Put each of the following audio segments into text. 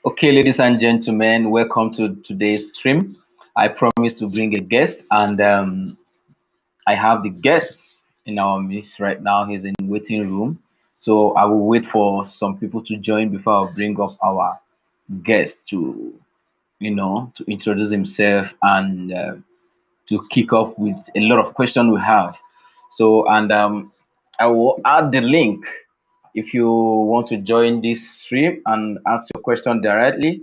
Okay, ladies and gentlemen, welcome to today's stream. I promise to bring a guest, and I have the guest in our midst right now. He's in waiting room, so I will wait for some people to join before I bring up our guest to introduce himself and to kick off with a lot of questions we have. So, and I will add the link if you want to join this stream and ask your question directly.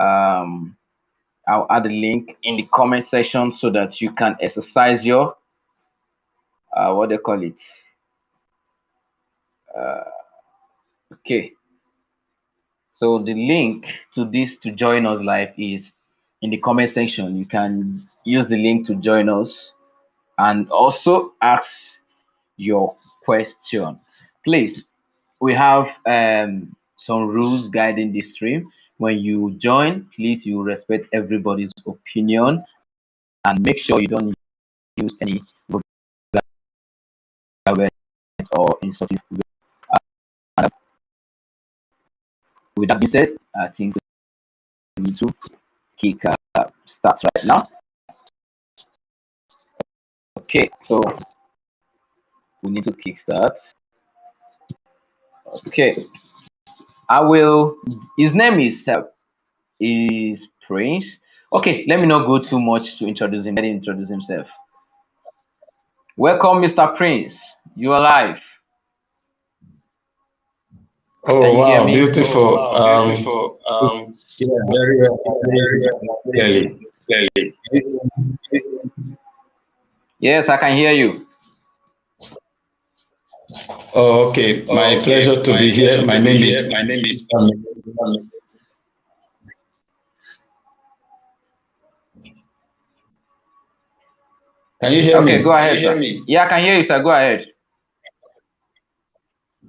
Um, I'll add a link in the comment section so that you can exercise your what they call it. Okay, so the link to this to join us live is in the comment section. You can use the link to join us and also ask your question. Please, we have some rules guiding this stream. When you join, please you respect everybody's opinion and make sure you don't use any vulgar words or insulting words. Uh, with that being said, I think we need to kick start right now. Okay, so we need to kick start. Okay, I will. His name is Prince. Okay, let me not go too much to introduce him. Let him introduce himself. Welcome, Mr. Prince. You are live. Can Oh you hear wow, me? beautiful. Beautiful. Yeah, very well, clearly. Clearly. Yes, I can hear you. Oh, okay. My pleasure to be here. My name is. My name is. Can you hear Okay, me? go ahead, Can you hear sir. me? Yeah, I can hear you, sir. Go ahead.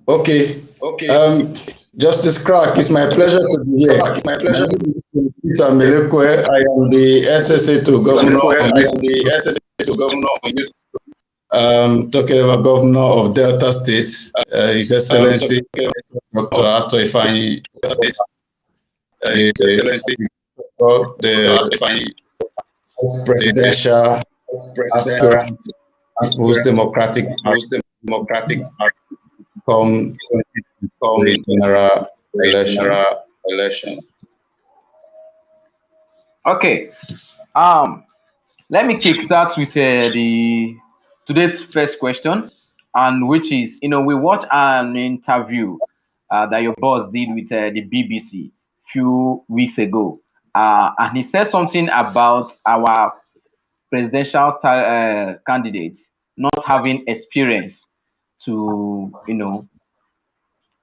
Okay. Okay. Justice Crack, it's my pleasure to be here. My pleasure. Peter Melekwe. I am the SSA to Governor. I am the SSA to Governor. Talking about Governor of Delta State, His Excellency Dr. Ato Ifeanyi, the Vice Presidential aspirant, People's Democratic come general election. Okay. Let me kickstart with the today's first question, and which is, we watched an interview that your boss did with the BBC few weeks ago, and he said something about our presidential candidates not having experience to,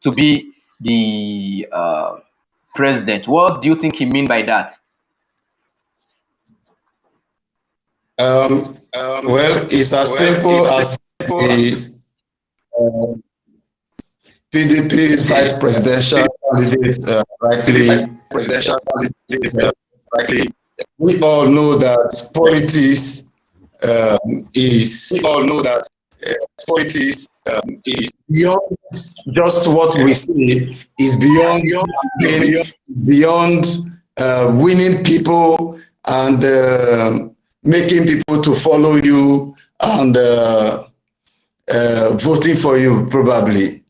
to be the president. What do you think he mean by that? Well, it's as simple as the PDP's vice presidential candidate rightly. We all know that politics is. We all know that politics is beyond just what we see. Is beyond winning people and making people to follow you and voting for you. Probably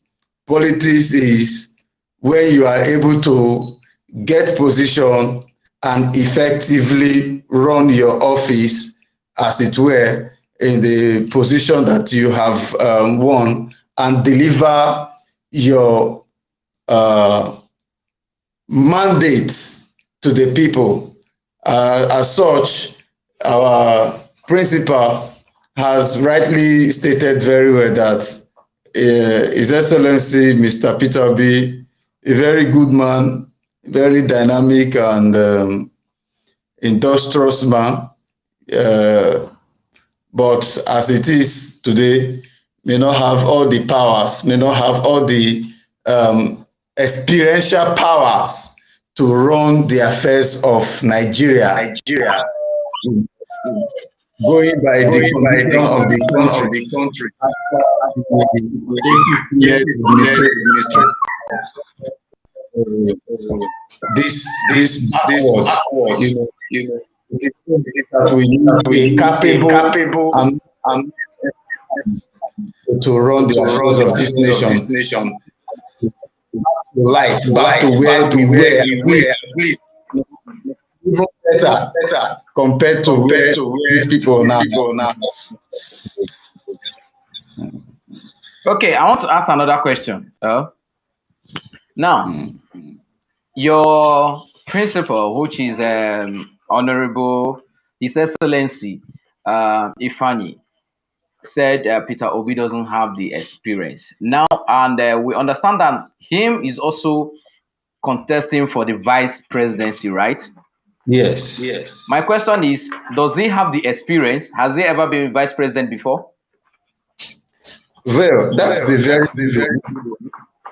politics is when you are able to get position and effectively run your office, as it were, in the position that you have won, and deliver your mandates to the people. As such, our principal has rightly stated very well that His Excellency Mr. Peter B, a very good man, very dynamic and industrious man, but as it is today, may not have all the powers, may not have all the experiential powers to run the affairs of Nigeria. Going by the condition of the country. this backward, that we need a capable and to run the affairs of this nation. Light back to where we were, at least even better compared to where these people now. Okay, I want to ask another question. Now, your principal, which is Honorable His Excellency Ifeanyi, said Peter Obi doesn't have the experience now, and we understand that him is also contesting for the vice presidency, right? Yes. My question is, does he have the experience? Has he ever been vice president before? Well, that's a very good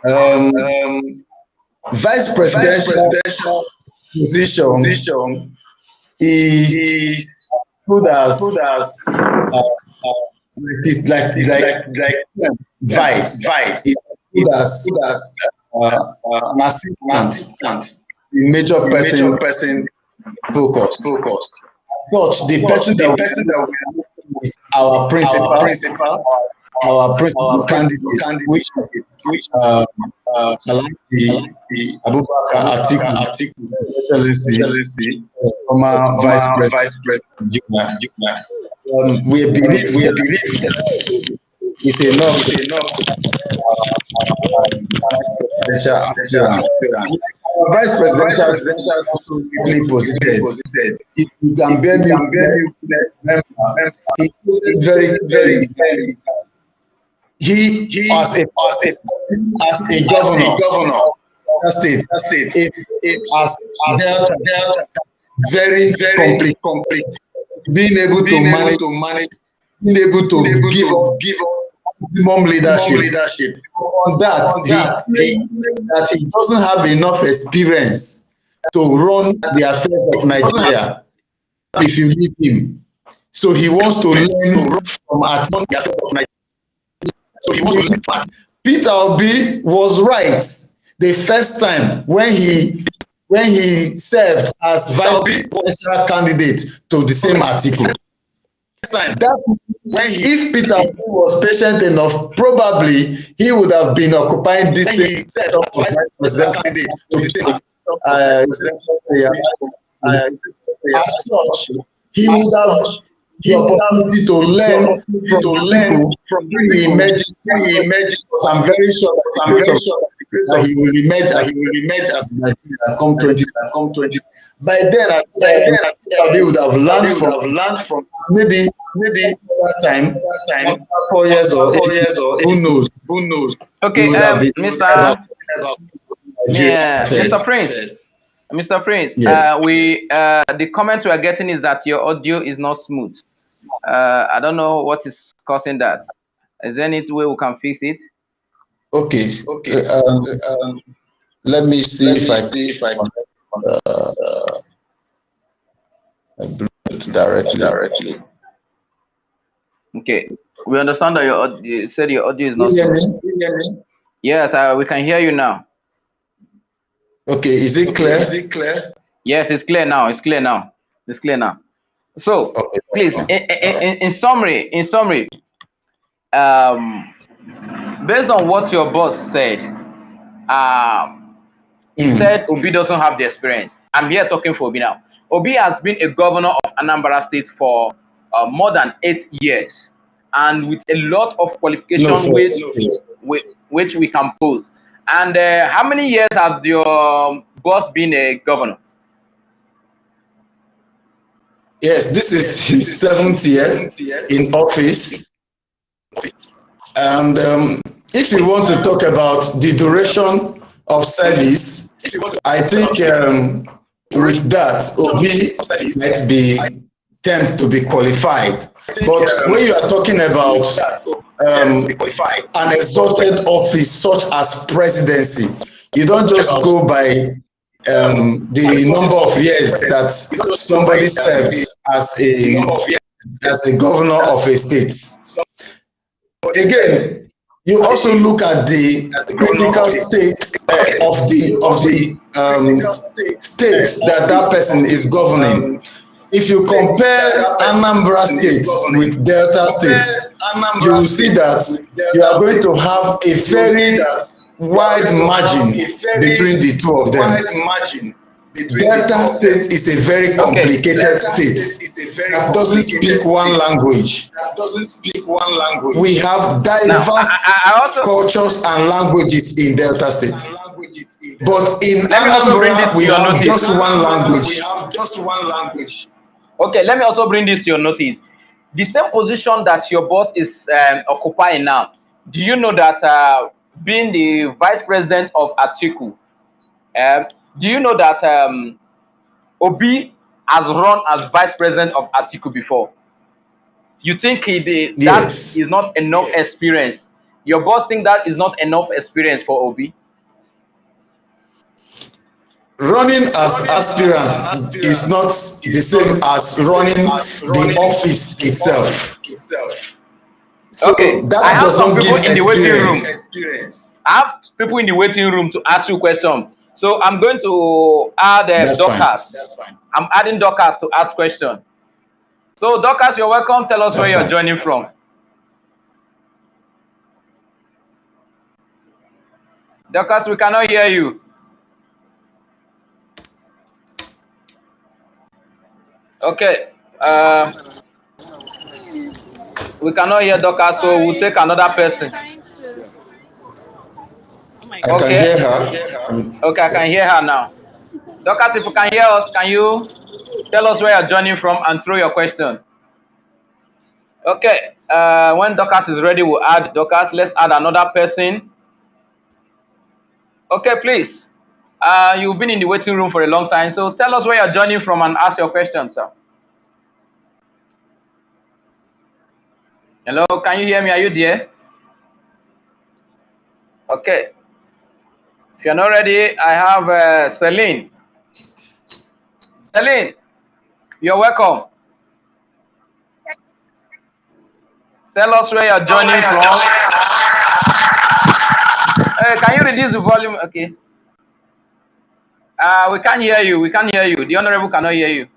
one. Vice presidential position is good as like vice. It's good as an assistant in major person focus. Such the person that is our principal candidate, which the Abubakar Atiku, former vice president. We believe it's enough. Vice presidential is also really posited. It can bear me he's very. He as a governor of State as Delta very complete. Being able to manage, being able to give us maximum leadership. On that, he doesn't have enough experience to run the affairs of Nigeria if you leave him. So he wants to learn from the affairs of Nigeria. So he wants to learn. Peter Obi was right the first time when he served as vice presidential candidate to the same article. If Peter Obi was patient enough, probably he would have been occupying this same vice presidential candidate to the same as such, he would have the opportunity to learn from the emergence. I'm very sure that he will emerge as Nigeria come 2020. By then, he would have learned from maybe that time 4 years or 8 years, or who knows. Okay, Mr. Prince, Yeah. The comment we are getting is that your audio is not smooth. I don't know what is causing that. Is there any way we can fix it? Okay. Let me see if I Bluetooth directly. Okay, we understand that you said your audio is not smooth. Yes, we can hear you now. Okay, is it clear? Yes, it's clear now. So, okay, please, in summary, based on what your boss said, he said Obi doesn't have the experience. I'm here talking for Obi now. Obi has been a governor of Anambra State for more than 8 years, and with a lot of qualifications which we can pose. And how many years have your boss been a governor? Yes, this is his 7th year in office. And if you want to talk about the duration of service, I think with that, Obi might be tend to be qualified. But when you are talking about an exalted office such as presidency, you don't just go by the number of years that somebody serves as a governor of a state. Again, you also look at the critical state of the states that person is governing. If you compare Anambra State with Delta State, you will see that you are going to have a very wide margin between the two of them. Delta State is a very complicated state that doesn't speak one language. We have diverse cultures and languages in Delta State. But in Anambra, we have just one language. Okay, let me also bring this to your notice. The same position that your boss is occupying now, do you know that being the vice president of Atiku, do you know that Obi has run as vice president of Atiku before? You think that is not enough experience? Your boss think that is not enough experience for Obi? Running as aspirant is not the same as running the office itself. So okay, I have some people in the waiting room. I have people in the waiting room to ask you a question. So I'm going to add Dorcas. That's fine. I'm adding Dorcas to ask question. So Dorcas, you're welcome. Tell us where you're joining from. Dorcas, we cannot hear you. Okay. We cannot hear Dorcas, so we'll take another person. I can hear her. Okay, I can hear her now. Dorcas, if you can hear us, can you tell us where you're joining from and throw your question? Okay. When Dorcas is ready, we'll add Dorcas. Let's add another person. Okay, please. You've been in the waiting room for a long time, so tell us where you're joining from and ask your question, sir. Hello, can you hear me? Are you there? Okay. If you're not ready, I have Celine. Celine, you're welcome. Tell us where you're joining from. Can you reduce the volume? Okay. We can't hear you. We can't hear you. The Honorable cannot hear you.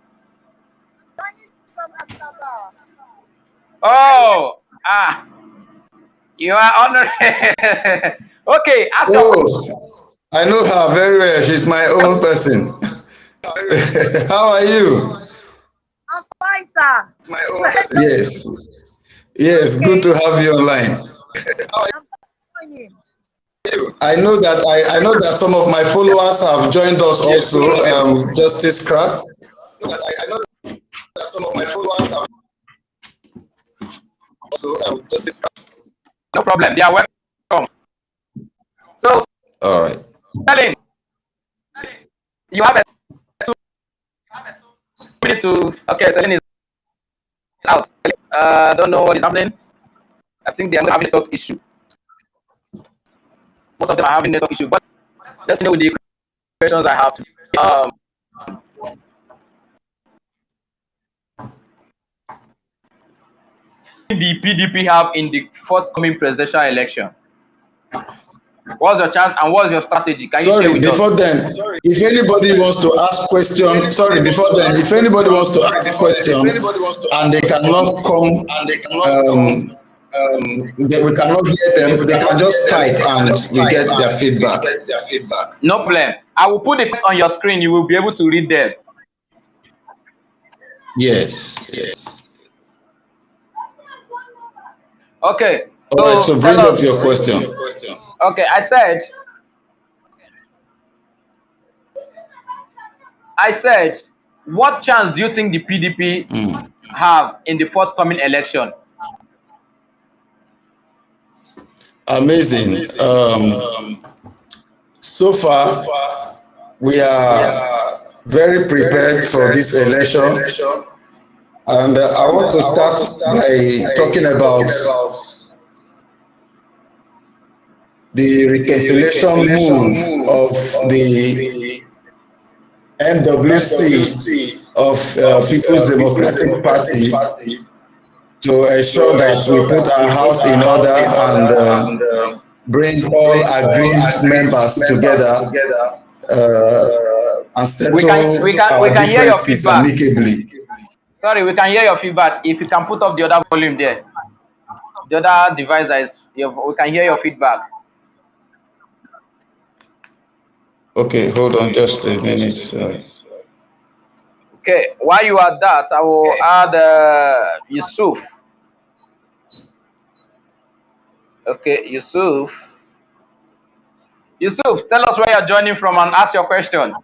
Oh, you are honored. Okay. I know her very well. She's my own person. How are you? I'm fine, sir. My own person. Yes. Yes, okay. Good to have you online. I know that some of my followers have joined us also. Justice Crack. I know that some of my followers have also Justice Crack. No problem. They are welcome. So, all right. Celine, you have 2 minutes to. Okay, Celine is out. I don't know what is happening. I think they are having a network issue. Most of them are having network issue, but let's know with the questions I have to. The PDP have in the forthcoming presidential election? What's your chance and what's your strategy? Can sorry, you before then, if anybody wants to ask question, sorry, before then, if anybody wants to ask question and they cannot come, we cannot hear them, they can just type and we get their feedback. No problem. I will put it on your screen. You will be able to read them. Yes, yes. Okay. All right, so bring up your question. Okay, I said, what chance do you think the PDP have in the forthcoming election? Amazing. So far, we are very prepared for this election. And I want to start by talking about the reconciliation move of the MWC of People's Democratic Party to ensure that we put our house in order and bring all aggrieved members together and settle our differences amicably. Sorry, we can hear your feedback. If you can put up the other volume there, the other device that is, we can hear your feedback. Okay, hold on just a minute. Okay, while you are that, I will add Yusuf. Okay, Yusuf. Yusuf, tell us where you're joining from and ask your question.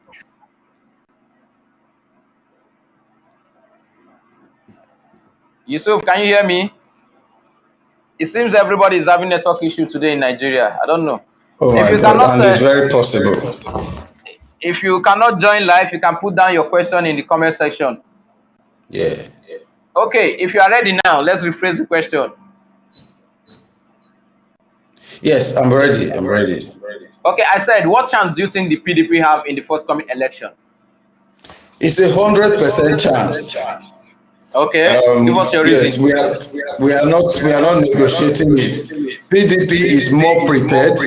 Yusuf, can you hear me? It seems everybody is having network issue today in Nigeria. I don't know. Oh my God, and it's very possible. If you cannot join live, you can put down your question in the comment section. Yeah. Okay, if you are ready now, let's rephrase the question. Yes, I'm ready. I'm ready. Okay, I said, what chance do you think the PDP have in the forthcoming election? It's 100% chance. Okay, give us your reason. Yes, we are not negotiating it. PDP is more prepared.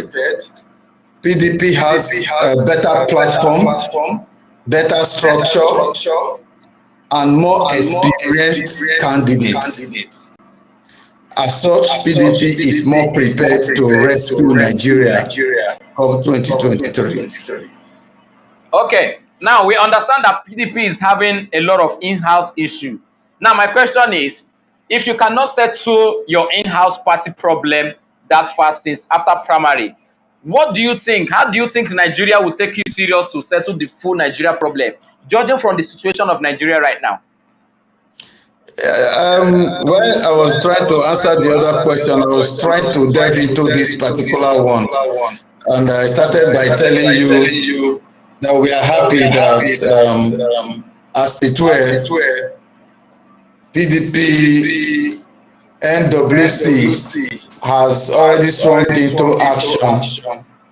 PDP has a better platform, better structure, and more experienced candidates. As such, PDP is more prepared to rescue Nigeria of 2023. Okay, now we understand that PDP is having a lot of in-house issues. Now my question is, if you cannot settle your in-house party problem that fast since after primary, what do you think? How do you think Nigeria will take it serious to settle the full Nigeria problem, judging from the situation of Nigeria right now? When I was trying to answer the other question, I was trying to delve into this particular one. And I started by telling you that we are happy that, as it were, PDP NWC has already swung into action.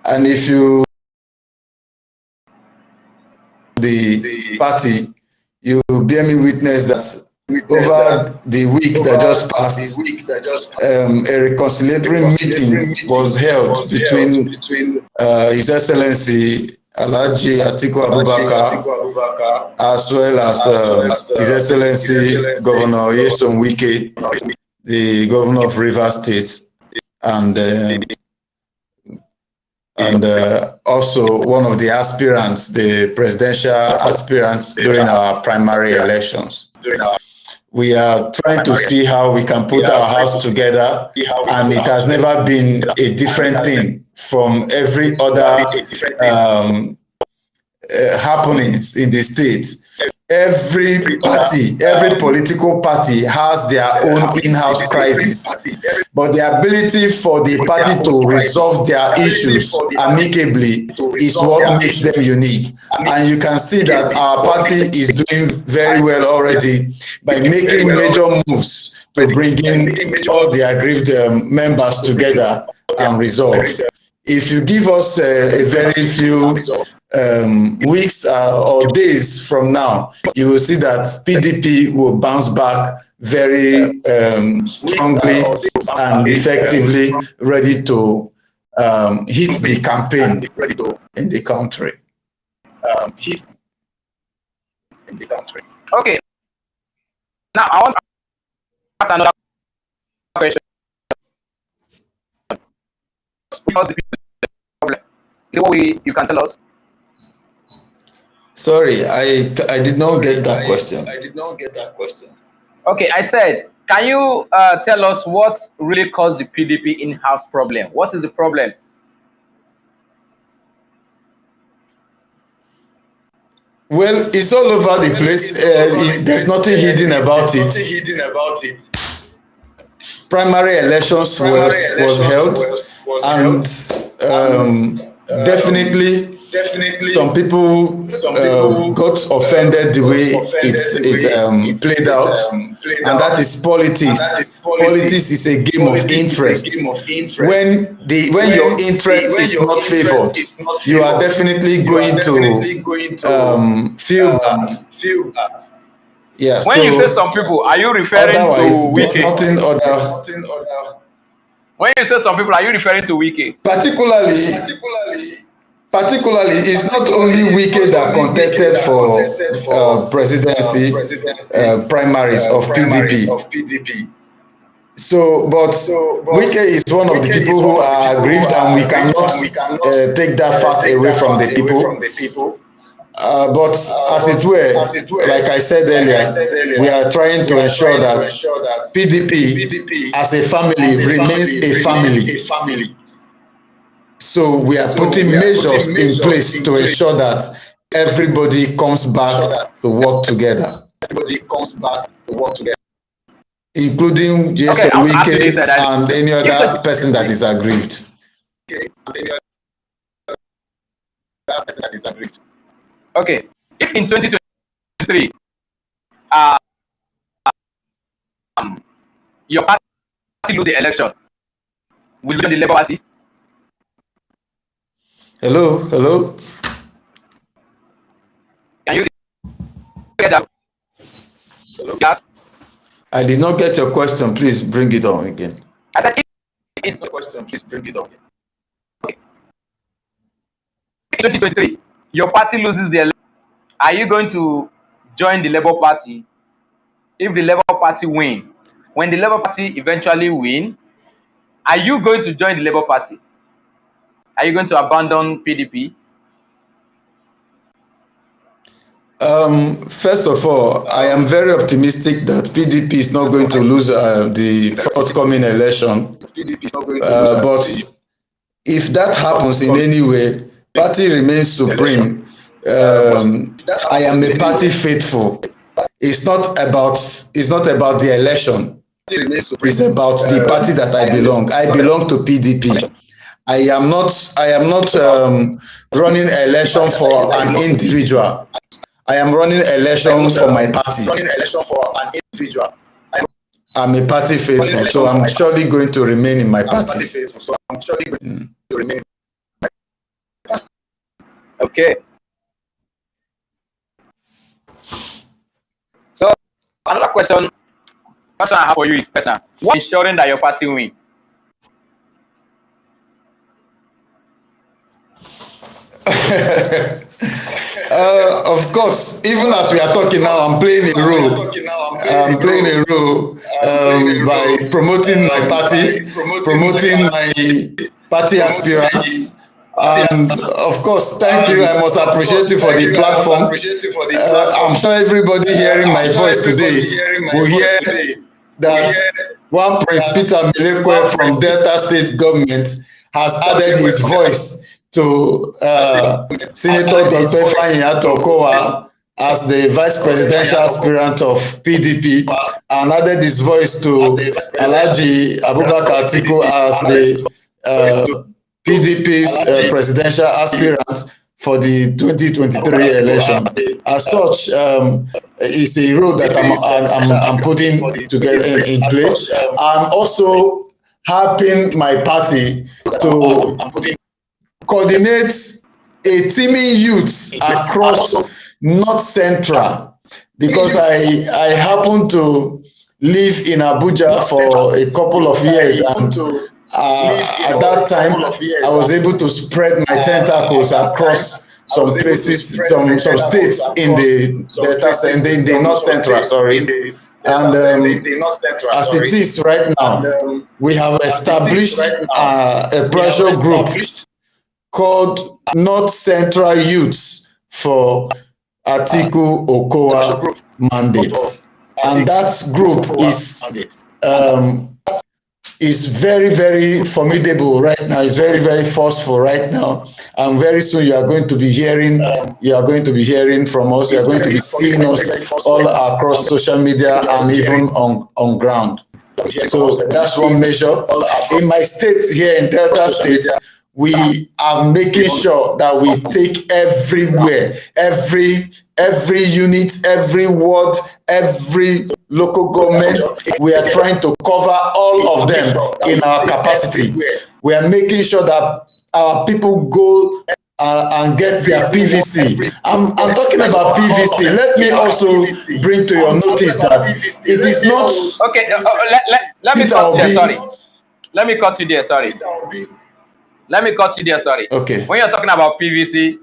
And if you the party, you bear me witness that over the week that just passed, a reconciliatory meeting was held between His Excellency Alhaji Atiku Abubakar as well as His Excellency Governor Nyesom Wike, the Governor of Rivers State, and also one of the aspirants, the presidential aspirants during our primary elections. We are trying to see how we can put our house together, and it has never been a different thing from every other happenings in the state. Every party, every political party has their own in-house crisis, but the ability for the party to resolve their issues amicably is what makes them unique. And you can see that our party is doing very well already by making major moves to bring in all the aggrieved members together and resolve. If you give us a very few weeks or days from now, you will see that PDP will bounce back very strongly and effectively, ready to hit the campaign in the country. Okay. Now I want to ask another question. Because the problem, you can tell us. Sorry, I did not get that question. Okay, I said, can you tell us what really caused the PDP in-house problem? What is the problem? Well, it's all over the place. There's nothing hidden about it. Primary elections was held, and definitely some people got offended the way it played out, and that is politics. Politics is a game of interest. When your interest is not favored, you are definitely going to feel bad. Yeah. When you say some people, are you referring to there's nothing other. When you say some people, are you referring to Wike? Particularly, it's not only Wike that contested for presidency primaries of PDP. So, but Wike is one of the people who are aggrieved, and we cannot take that fact away from the people. But as it were, like I said earlier, we are trying to ensure that PDP as a family remains a family. So we are putting measures in place to ensure that everybody comes back to work together. Including Jason Wike and any other person that is aggrieved. Okay, if in 2023, your party lose the election, will you join the Labour Party? Hello. Can you get that? Yes. I did not get your question. Please bring it on again. I said, if the question, please bring it on. Okay. In 2023, your party loses the election. Are you going to join the Labour Party? If the Labour Party win, when the Labour Party eventually win, are you going to join the Labour Party? Are you going to abandon PDP? First of all, I am very optimistic that PDP is not going to lose the forthcoming election. But if that happens in any way, party remains supreme. I am a party faithful. It's not about the election. It's about the party that I belong. I belong to PDP. I am not running election for an individual. I am running election for my party. I'm a party faithful, so I'm surely going to remain in my party. Okay. So another question I have for you is personal. What is ensuring that your party win? Of course, even as we are talking now, I'm playing a role. I'm playing a role by promoting my party, promoting my party aspirants. And of course, thank you. I must appreciate you for the platform. I'm sure everybody hearing my voice today will hear that one Prince Peter Milekwe from Delta State government has added his voice to Senator Dr. Ifeanyi Okowa as the vice presidential aspirant of PDP, and added his voice to Alhaji Abubakar Atiku as the PDP's presidential aspirant for the 2023 election. As such, it's a role that I'm putting together in place. I'm also helping my party to coordinate a teaming youth across North Central, because I happen to live in Abuja for a couple of years, and at that time I was able to spread my tentacles across some places, some states in the Delta, in the North Central, and as it is right now, we have established a pressure group called North Central Youths for Atiku Okowa mandate, and that group is very, very formidable right now. It's very, very forceful right now, and very soon you are going to be hearing from us. You are going to be seeing us all across social media and even on ground. So that's one measure. In my state here in Delta State, we are making sure that we take everywhere, every unit, every ward, every local government. We are trying to cover all of them in our capacity. We are making sure that our people go and get their PVC. I'm talking about PVC. Let me also bring to your notice that it is not. Okay, let me stop there. Sorry. let me cut you there. Sorry. Let me cut you there. Sorry. Okay. When you're talking about PVC,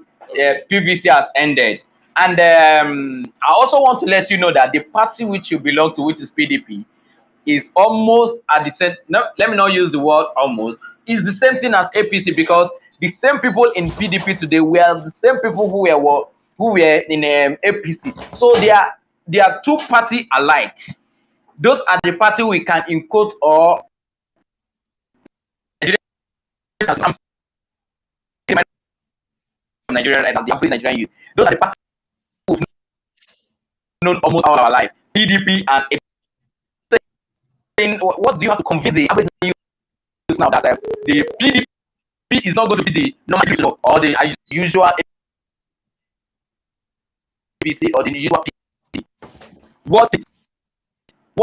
PVC has ended, and I also want to let you know that the party which you belong to, which is PDP, is almost at the same. No, let me not use the word almost. Is the same thing as APC, because the same people in PDP today were the same people who were in APC. So they are two party alike. Those are the party we can quote or Nigerian right now, the average Nigerian youth. Those are the parties we've known almost all our life. PDP and saying, what do you have to convince the average youth now that the PDP is not going to be the normal or the usual APC or the usual PDP? What do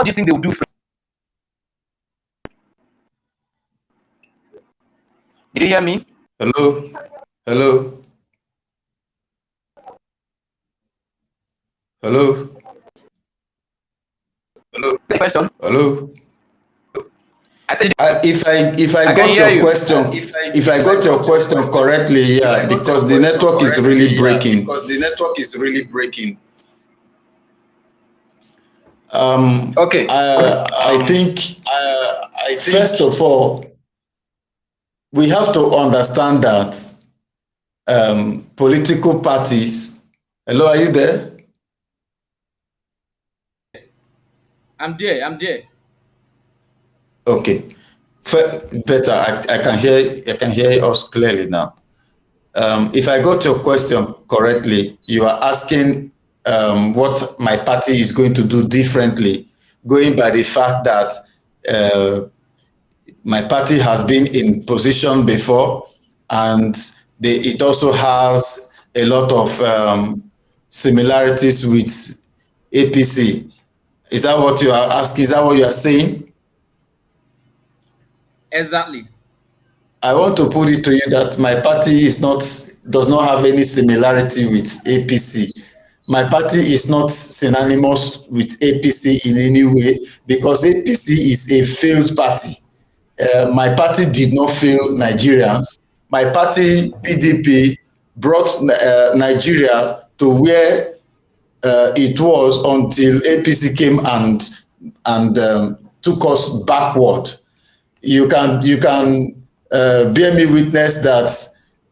you think they will do? Did you hear me? Hello? Hello? Hello? Hello? Question? Hello? I said, if I got your question, if I got your question correctly, yeah, because the network is really breaking. Okay. I think first of all, we have to understand that political parties. Hello, are you there? I'm there. Okay. Better. I can hear us clearly now. If I got your question correctly, you are asking what my party is going to do differently, going by the fact that my party has been in position before, and it also has a lot of similarities with APC. Is that what you are asking? Is that what you are saying? Exactly. I want to put it to you that my party does not have any similarity with APC. My party is not synonymous with APC in any way, because APC is a failed party. My party did not fail Nigerians. My party, PDP, brought Nigeria to where it was until APC came and took us backward. You can bear me witness that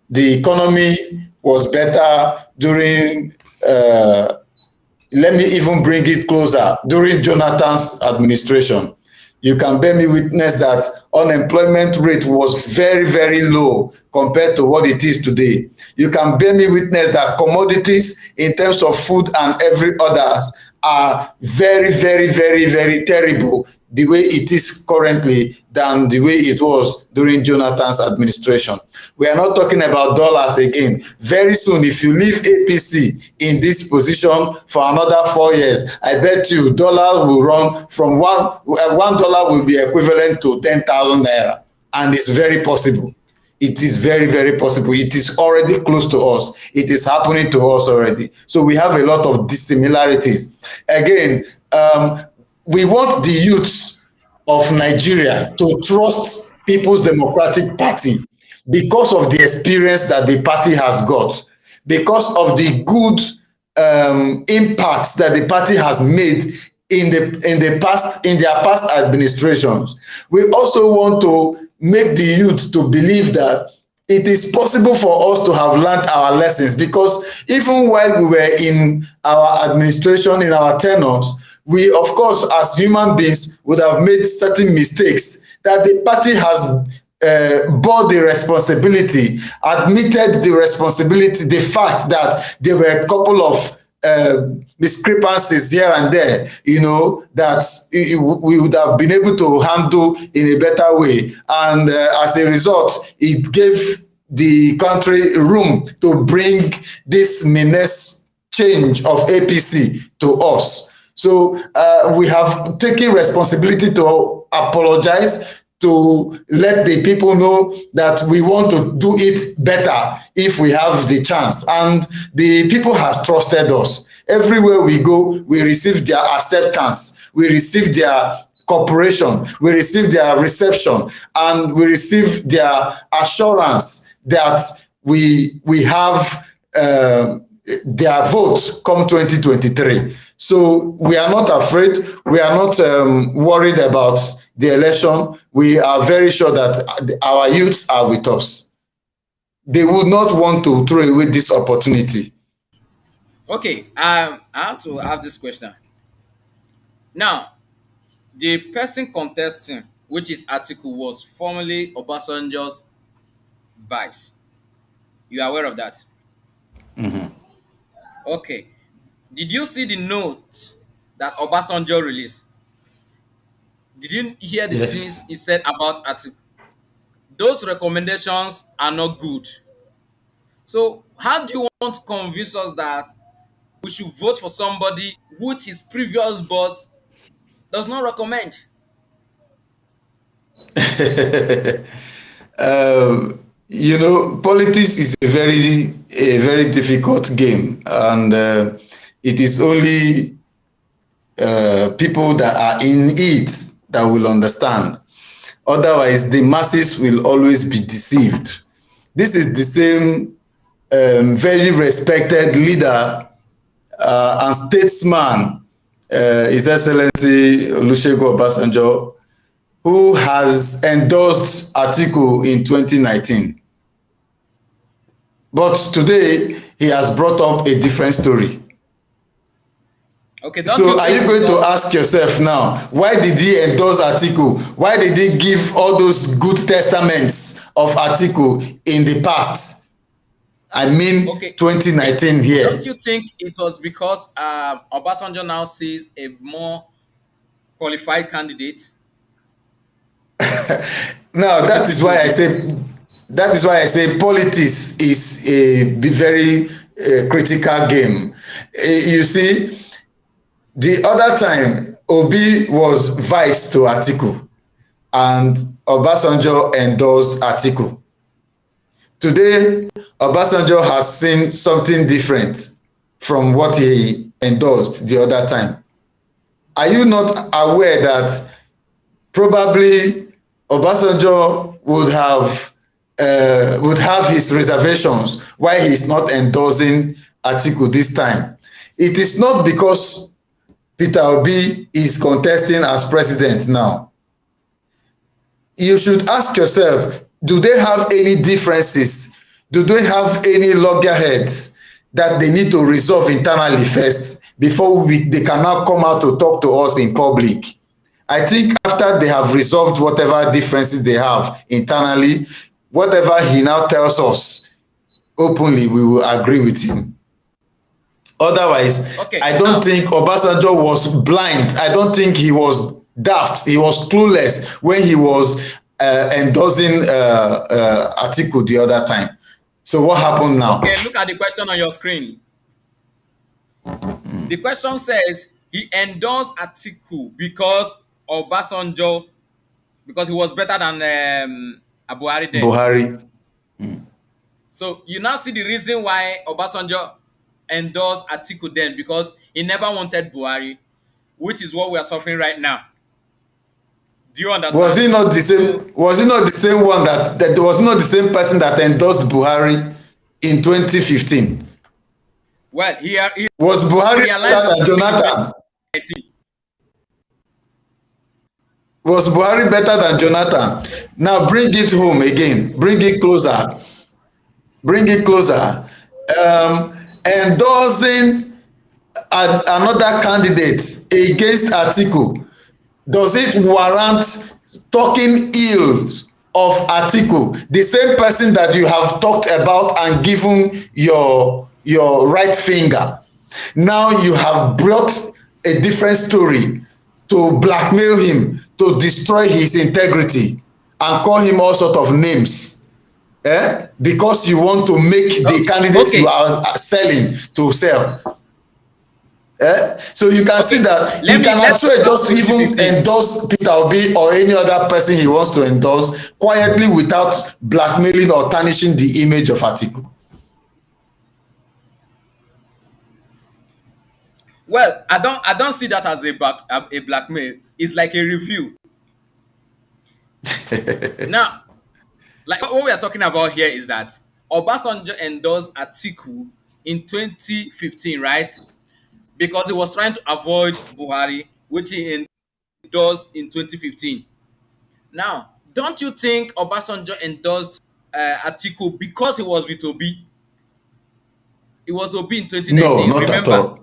the economy was better during, let me even bring it closer, during Jonathan's administration. You can bear me witness that unemployment rate was very, very low compared to what it is today. You can bear me witness that commodities in terms of food and every others are very, very, very, very terrible the way it is currently than the way it was during Jonathan's administration. We are not talking about dollars again. Very soon, if you leave APC in this position for another 4 years, I bet you dollar will run from $1 will be equivalent to 10,000 naira, and it's very possible. It is very, very possible. It is already close to us. It is happening to us already. So we have a lot of dissimilarities. Again, we want the youths of Nigeria to trust People's Democratic Party because of the experience that the party has got, because of the good impacts that the party has made in their past administrations. We also want to make the youth to believe that it is possible for us to have learned our lessons, because even while we were in our administration, in our tenures, we, of course, as human beings, would have made certain mistakes that the party has bore the responsibility, admitted the responsibility, the fact that there were a couple of discrepancies here and there, that we would have been able to handle in a better way. And as a result, it gave the country room to bring this menace change of APC to us. So we have taken responsibility to apologize, to let the people know that we want to do it better if we have the chance. And the people has trusted us. Everywhere we go, we receive their acceptance. We receive their cooperation, we received their reception, and we received their assurance that we have their vote come 2023. So we are not afraid. We are not worried about the election. We are very sure that our youths are with us. They would not want to throw away this opportunity. Okay, I have to have this question. Now, the person contesting, which is Atiku, was formerly Obasanjo's vice. You are aware of that? Mm-hmm. Okay. Did you see the note that Obasanjo released? Did you hear the things Yes. he said about Atiku? Those recommendations are not good. So, how do you want to convince us that we should vote for somebody which his previous boss does not recommend? Politics is a very difficult game, and it is only people that are in it that will understand. Otherwise, the masses will always be deceived. This is the same very respected leader and statesman, His Excellency Olusegun Obasanjo, who has endorsed Atiku in 2019. But today, he has brought up a different story. Okay, So are you going to ask yourself now, why did he endorse Atiku? Why did he give all those good testaments of Atiku in the past? I mean, okay. 2019 here. Don't you think it was because Obasanjo now sees a more qualified candidate? Now that is why I say politics is a very critical game. You see, the other time Obi was vice to Atiku and Obasanjo endorsed Atiku. Today, Obasanjo has seen something different from what he endorsed the other time. Are you not aware that probably Obasanjo would have his reservations why he's not endorsing Atiku this time? It is not because Peter Obi is contesting as president now. You should ask yourself, do they have any differences? Do they have any loggerheads that they need to resolve internally first before they can now come out to talk to us in public? I think after they have resolved whatever differences they have internally, whatever he now tells us openly, we will agree with him. Otherwise, okay, I don't think Obasanjo was blind. I don't think he was daft. He was clueless when he was endorsing Atiku the other time. So what happened now? Okay, look at the question on your screen. The question says he endorsed Atiku because Obasanjo, because he was better than Buhari then. Buhari. So you now see the reason why Obasanjo endorsed Atiku then, because he never wanted Buhari, which is what we are suffering right now. Do you understand? Was he not the same? Was he not the same one that was not the same person that endorsed Buhari in 2015? Well, he was Buhari better than Jonathan? Was Buhari better than Jonathan? Now bring it home again. Bring it closer. Bring it closer. Endorsing another candidate against Atiku, does it warrant talking ill of Atiku, the same person that you have talked about and given your right finger? Now you have brought a different story to blackmail him, to destroy his integrity, and call him all sorts of names. Because you want to make the candidate you are selling to sell. So you can see that he can actually just even endorse Peter Obi or any other person he wants to endorse quietly without blackmailing or tarnishing the image of Atiku. Well, I don't see that as a blackmail. It's like a review. Now, like what we are talking about here is that Obasanjo endorsed Atiku in 2015, right? Because he was trying to avoid Buhari, which he endorsed in 2015. Now, don't you think Obasanjo endorsed Atiku because he was with Obi? It was Obi in No, 2019. not at Remember? all.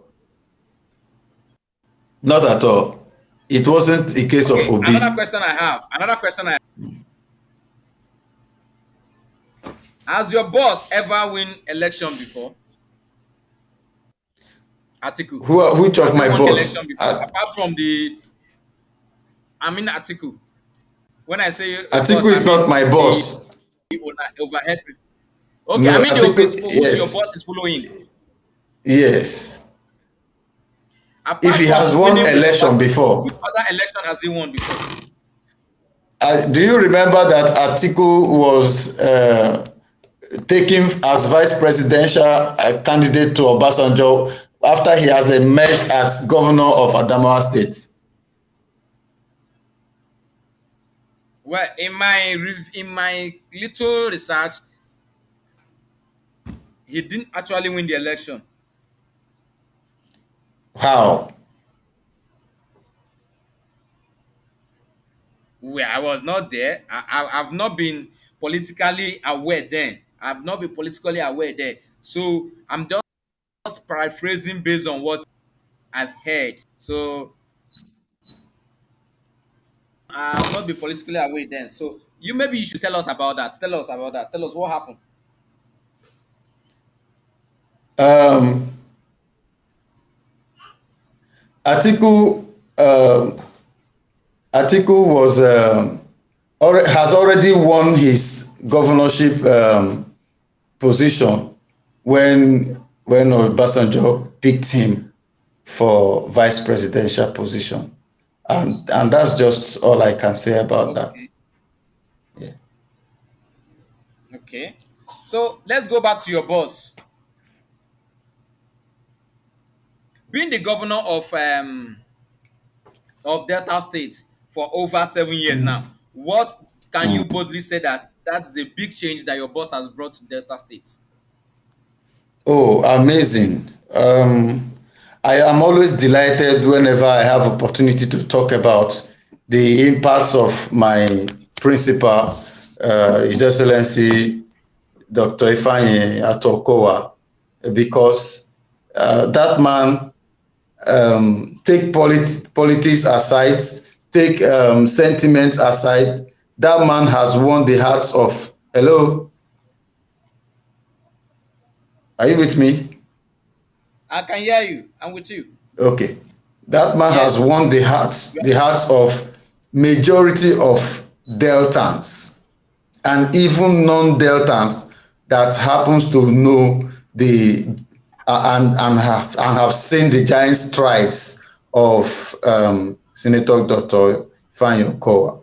Not at all. It wasn't a case of Okay. Another Obi. question I have. Has your boss ever win election before? Atiku. Which Has of he my won election boss? before? Apart from Atiku. When I say your Atiku boss, I is not mean my the boss. overhead. Okay, I No, mean the Atiku, office which your yes, boss is following. yes. If Apart he has from won winning with election Obasanjo, before, which other election has he won before? do you remember that Atiku was taken as vice presidential candidate to Obasanjo after he has emerged as governor of Adamawa State? Well, in my little research, he didn't actually win the election. How? Well, I was not there. I've not been politically aware then. I've not been politically aware there. So I'm just paraphrasing based on what I've heard. So I've not been politically aware then. So maybe you should tell us about that. Tell us about that. Tell us what happened. Um, Atiku um, Atiku has already won his governorship position when Obasanjo picked him for vice presidential position, and that's just all I can say about that. Okay. Yeah. Okay. So let's go back to your boss. Being the governor of Delta State for over 7 years now, what can you boldly say that that's the big change that your boss has brought to Delta State? Oh, amazing. I am always delighted whenever I have opportunity to talk about the impacts of my principal, His Excellency Dr. Ifeanyi Okowa, because that man, take politics aside, take sentiments aside, that man has won the hearts of, hello? Are you with me? I can hear you. I'm with you. Okay. That man has Yes. won the hearts of majority of Deltans and even non-Deltans that happens to know the and have seen the giant strides of Senator Dr. Ifeanyi Okowa.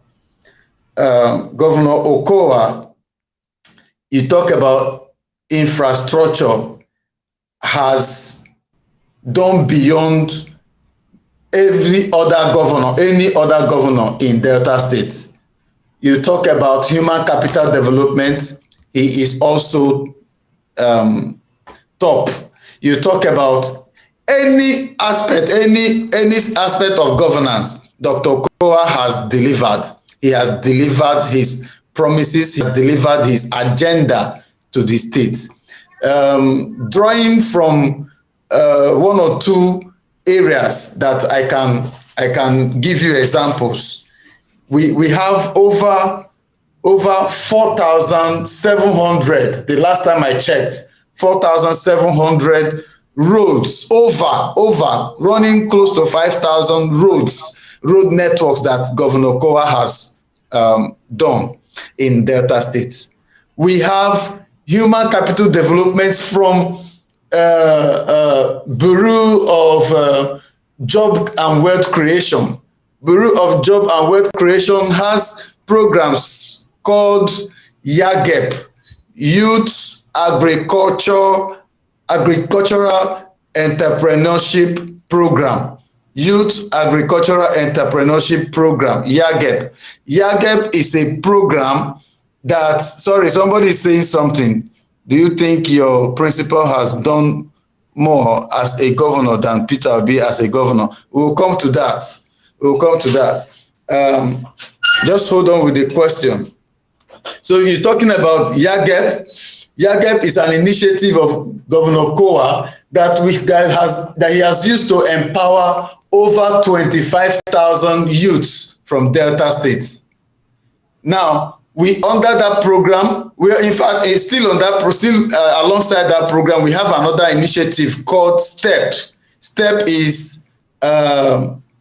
Governor Okowa, you talk about infrastructure, has done beyond any other governor in Delta State. You talk about human capital development, he is also top. You talk about any aspect of governance, Dr. Okowa has delivered. He has delivered his promises, he has delivered his agenda to the state. Drawing from one or two areas that I can give you examples. We have over 4,700, the last time I checked, 4,700 roads, over running close to 5,000 road networks that Governor Okowa has done in Delta State. We have human capital developments from Bureau of Job and Wealth Creation. Bureau of Job and Wealth Creation has programs called YAGEP, Youth Agricultural Entrepreneurship Program. Youth Agricultural Entrepreneurship Program, YAGEP. YAGEP is a program that, sorry, somebody is saying something. Do you think your principal has done more as a governor than Peter Obi as a governor? We'll come to that. We'll come to that. Just hold on with the question. So you're talking about YAGEP. YAGEP is an initiative of Governor Okowa that he has used to empower over 25,000 youths from Delta State. Now, under that program, we are in fact still alongside that program, we have another initiative called STEP. STEP is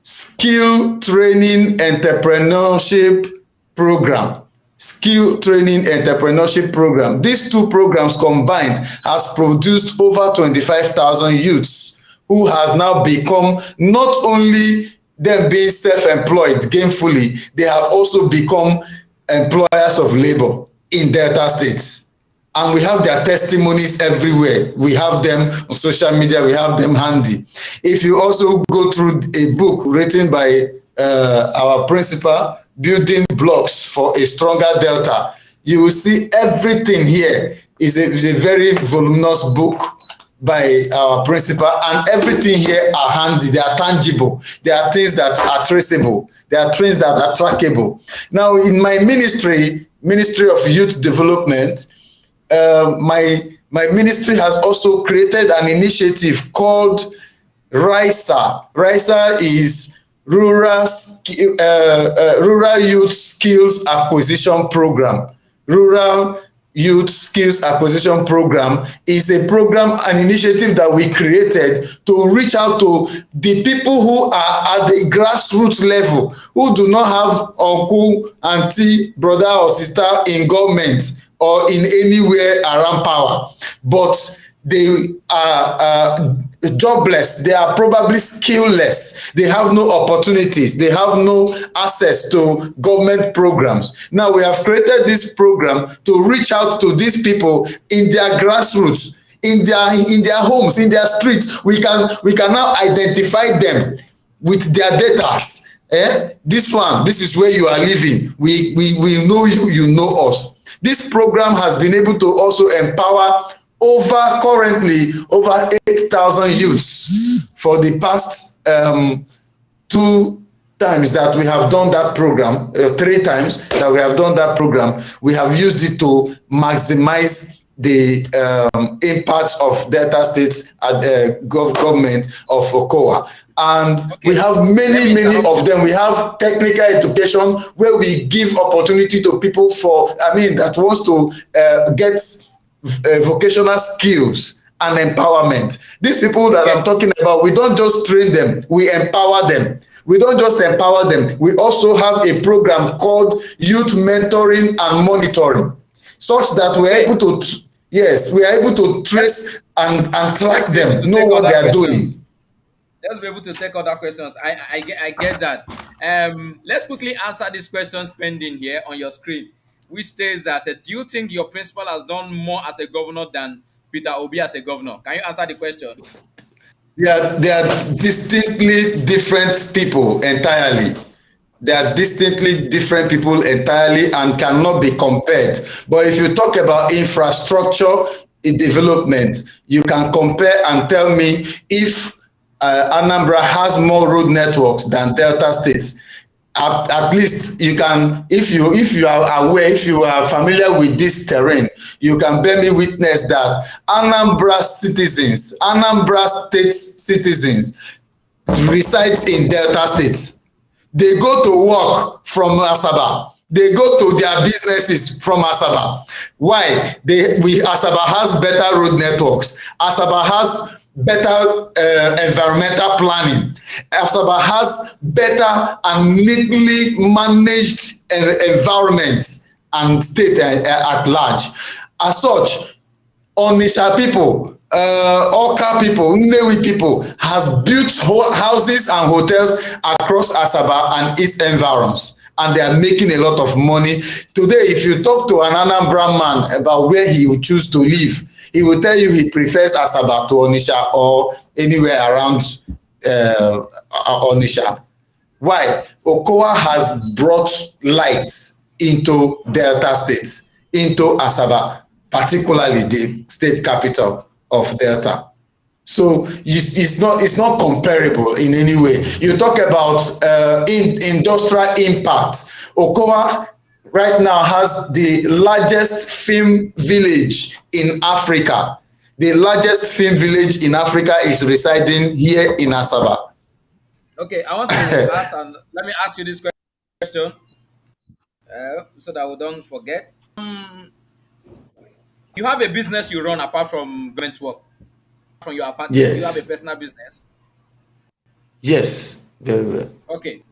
Skill Training Entrepreneurship Program. Skill Training Entrepreneurship Program. These two programs combined has produced over 25,000 youths who has now become not only them being self-employed gainfully, they have also become employers of labor in Delta States. And we have their testimonies everywhere. We have them on social media, we have them handy. If you also go through a book written by our principal, Building Blocks for a Stronger Delta, you will see everything here is a very voluminous book by our principal, and everything here are handy, they are tangible, they are things that are traceable, they are things that are trackable. Now, in my Ministry of Youth Development, my ministry has also created an initiative called RISA. RISA is Rural Youth Skills Acquisition Program. Rural Youth Skills Acquisition Program is a program, an initiative that we created to reach out to the people who are at the grassroots level, who do not have uncle, auntie, brother or sister in government or in anywhere around power, but they are jobless, they are probably skillless, they have no opportunities, they have no access to government programs. Now we have created this program to reach out to these people in their grassroots, in their homes, in their streets. We can now identify them with their data. This is where you are living. We know you, you know us. This program has been able to also empower currently over 8,000 youths for the past 2 times that we have done that program, 3 times that we have done that program. We have used it to maximize the impacts of Delta State's government of Okowa. And we have many of them. We have technical education where we give opportunity to people that wants to get vocational skills and empowerment. These people that I'm talking about, we don't just train them, we empower them. We don't just empower them, we also have a program called Youth Mentoring and Monitoring, such that we're able to, we are able to trace and track them, know what they are doing. Let's be able to take other questions. I get that. Let's quickly answer these questions pending here on your screen, which states that do you think your principal has done more as a governor than Peter Obi as a governor? Can you answer the question? Yeah, they are distinctly different people entirely. They are distinctly different people entirely and cannot be compared. But if you talk about infrastructure development, you can compare and tell me if Anambra has more road networks than Delta State. At least you can, if you are aware, if you are familiar with this terrain, you can bear me witness that Anambra State citizens resides in Delta State. They go to work from Asaba. They go to their businesses from Asaba. Why? Asaba has better road networks. Asaba has better environmental planning. Asaba has better and neatly managed environments and state at large. As such, Onitsha people, Oka people, Nnewi people has built houses and hotels across Asaba and its environs, and they are making a lot of money. Today, if you talk to an Anambra man about where he would choose to live, he will tell you he prefers Asaba to Onitsha or anywhere around Onitsha. Why? Okowa has brought light into Delta State, into Asaba, particularly the state capital of Delta. So it's not comparable in any way. You talk about industrial impact. Okowa right now has the largest film village in Africa. The largest film village in Africa is residing here in Asaba. Okay, I want to ask, and let me ask you this question so that we don't forget. You have a business you run apart from government work, from your apartment. Yes. Do you have a personal business? Yes, very well. Okay.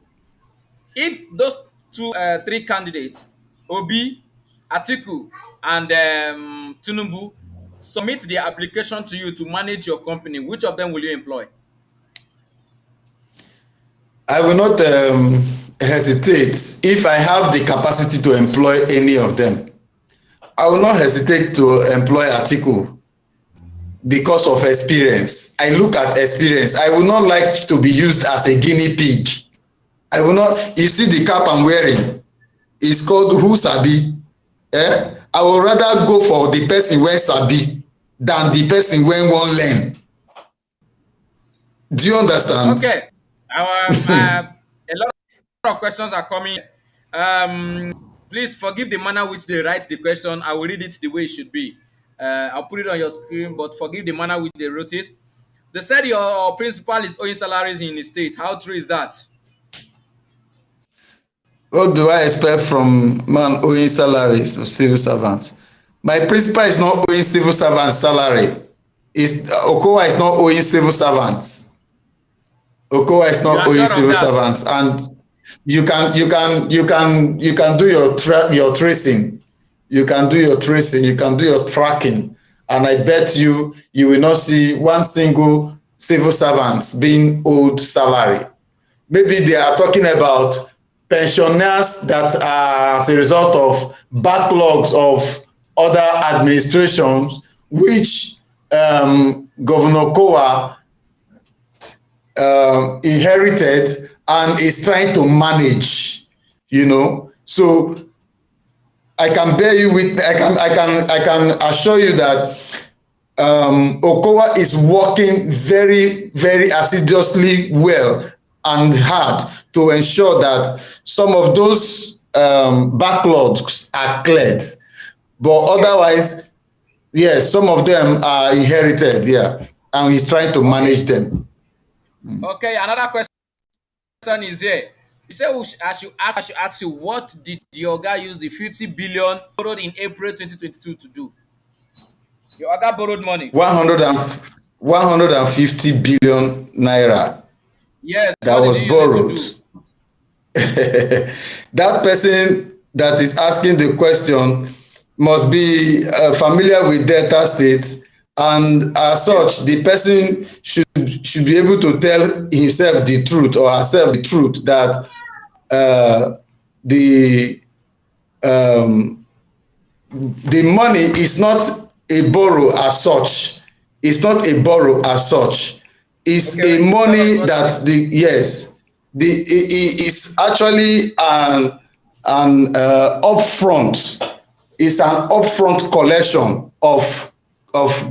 If those three candidates, Obi, Atiku, and Tinubu, submit their application to you to manage your company, which of them will you employ? I will not hesitate if I have the capacity to employ any of them. I will not hesitate to employ Atiku because of experience. I look at experience. I will not like to be used as a guinea pig. I will not. You see the cap I'm wearing? It's called Who Sabi. I would rather go for the person when Sabi than the person when won't learn. Do you understand? Okay. A lot of questions are coming. Please forgive the manner which they write the question. I will read it the way it should be. I'll put it on your screen, but forgive the manner which they wrote it. They said your principal is owing salaries in the state. How true is that? What do I expect from man owing salaries of civil servants? My principal is not owing civil servants salary. Okowa is not owing civil servants. Okowa is not owing civil servants, and you can do your tracing. You can do your tracing. You can do your tracking, and I bet you will not see one single civil servant being owed salary. Maybe they are talking about pensioners that are as a result of backlogs of other administrations, which Governor Okowa inherited and is trying to manage, So I can bear you with. I can assure you that Okowa is working very, very assiduously well and hard to ensure that some of those backlogs are cleared. But otherwise, yes, some of them are inherited, and he's trying to manage them. Okay, another question is here. You say I should ask you, what did your guy use the 50 billion borrowed in April 2022 to do? Your guy borrowed money. 150 billion naira. Yes, that was borrowed. That person that is asking the question must be familiar with Delta State, and as such, the person should be able to tell himself the truth or herself the truth that the money is not a borrow as such. It's not a borrow as such. It's a money that it's actually an upfront. It's an upfront collection of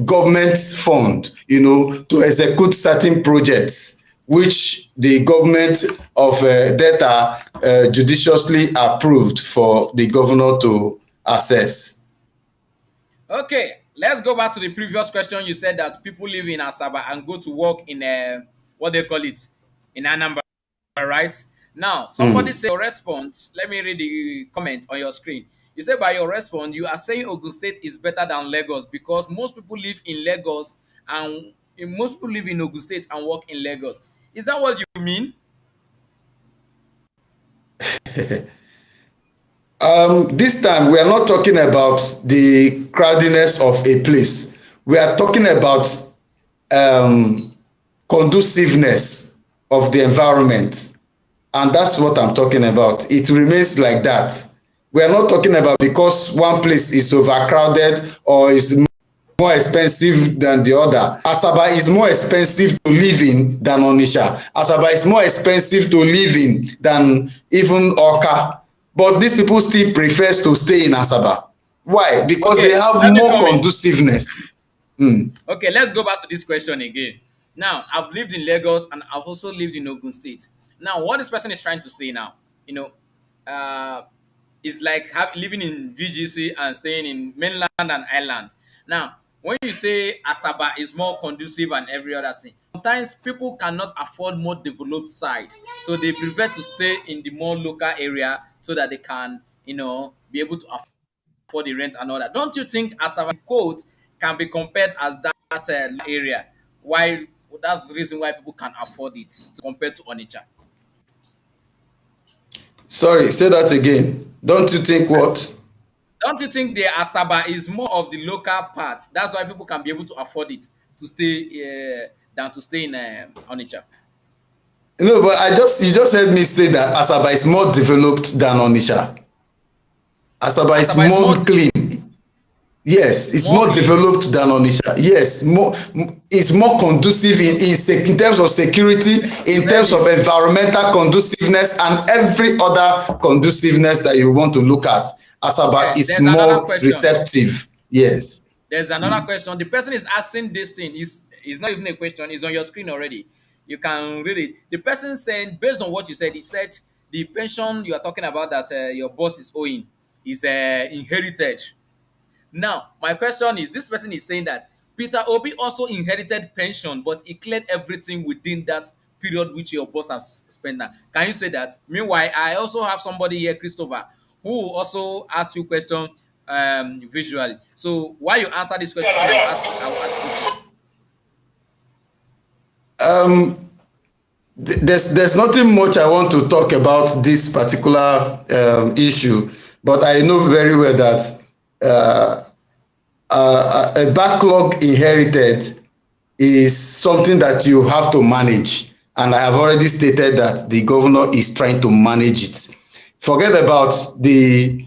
government fund, to execute certain projects, which the government of Delta judiciously approved for the governor to assess. Okay, let's go back to the previous question. You said that people live in Asaba and go to work in what they call it, in Anambra, right? Now, somebody said your response. Let me read the comment on your screen. You said by your response, you are saying Ogun State is better than Lagos because most people live in Lagos and most people live in Ogun State and work in Lagos. Is that what you mean? This time, we are not talking about the crowdiness of a place. We are talking about conduciveness of the environment. And that's what I'm talking about. It remains like that. We are not talking about because one place is overcrowded or is... more expensive than the other. Asaba is more expensive to live in than Onitsha. Asaba is more expensive to live in than even Awka. But these people still prefer to stay in Asaba. Why? Because Okay, they have let me more come in. conduciveness. Okay, let's go back to this question again. Now, I've lived in Lagos and I've also lived in Ogun State. Now, what this person is trying to say now, is like living in VGC and staying in mainland and island. Now, when you say Asaba is more conducive and every other thing, sometimes people cannot afford more developed side, so they prefer to stay in the more local area so that they can, be able to afford the rent and all that. Don't you think Asaba quote can be compared as that area? Why? That's the reason why people can afford it compared to Onitsha. Sorry, say that again. Don't you think what? Don't you think the Asaba is more of the local part? That's why people can be able to afford it to stay than to stay in Onitsha. No, but you just heard me say that Asaba is more developed than Onitsha. Asaba is Asaba is more clean. Yes, it's more clean. developed than Onitsha. Yes, it's more conducive in terms of security, in terms of environmental conduciveness, and every other conduciveness that you want to look at. Asaba Okay, is there's another more question. receptive. Yes. There's another question. The person is asking this thing. Is not even a question. It's on your screen already. You can read it. The person said, based on what you said, he said the pension you are talking about that your boss is owing is inherited. Now, my question is, this person is saying that Peter Obi also inherited pension, but he cleared everything within that period which your boss has spent now. Can you say that? Meanwhile, I also have somebody here, Christopher, who will also ask you question visually. So while you answer this question, I will ask Um, there's nothing much I want to talk about this particular issue, but I know very well that a backlog inherited is something that you have to manage, and I have already stated that the governor is trying to manage it. Forget about the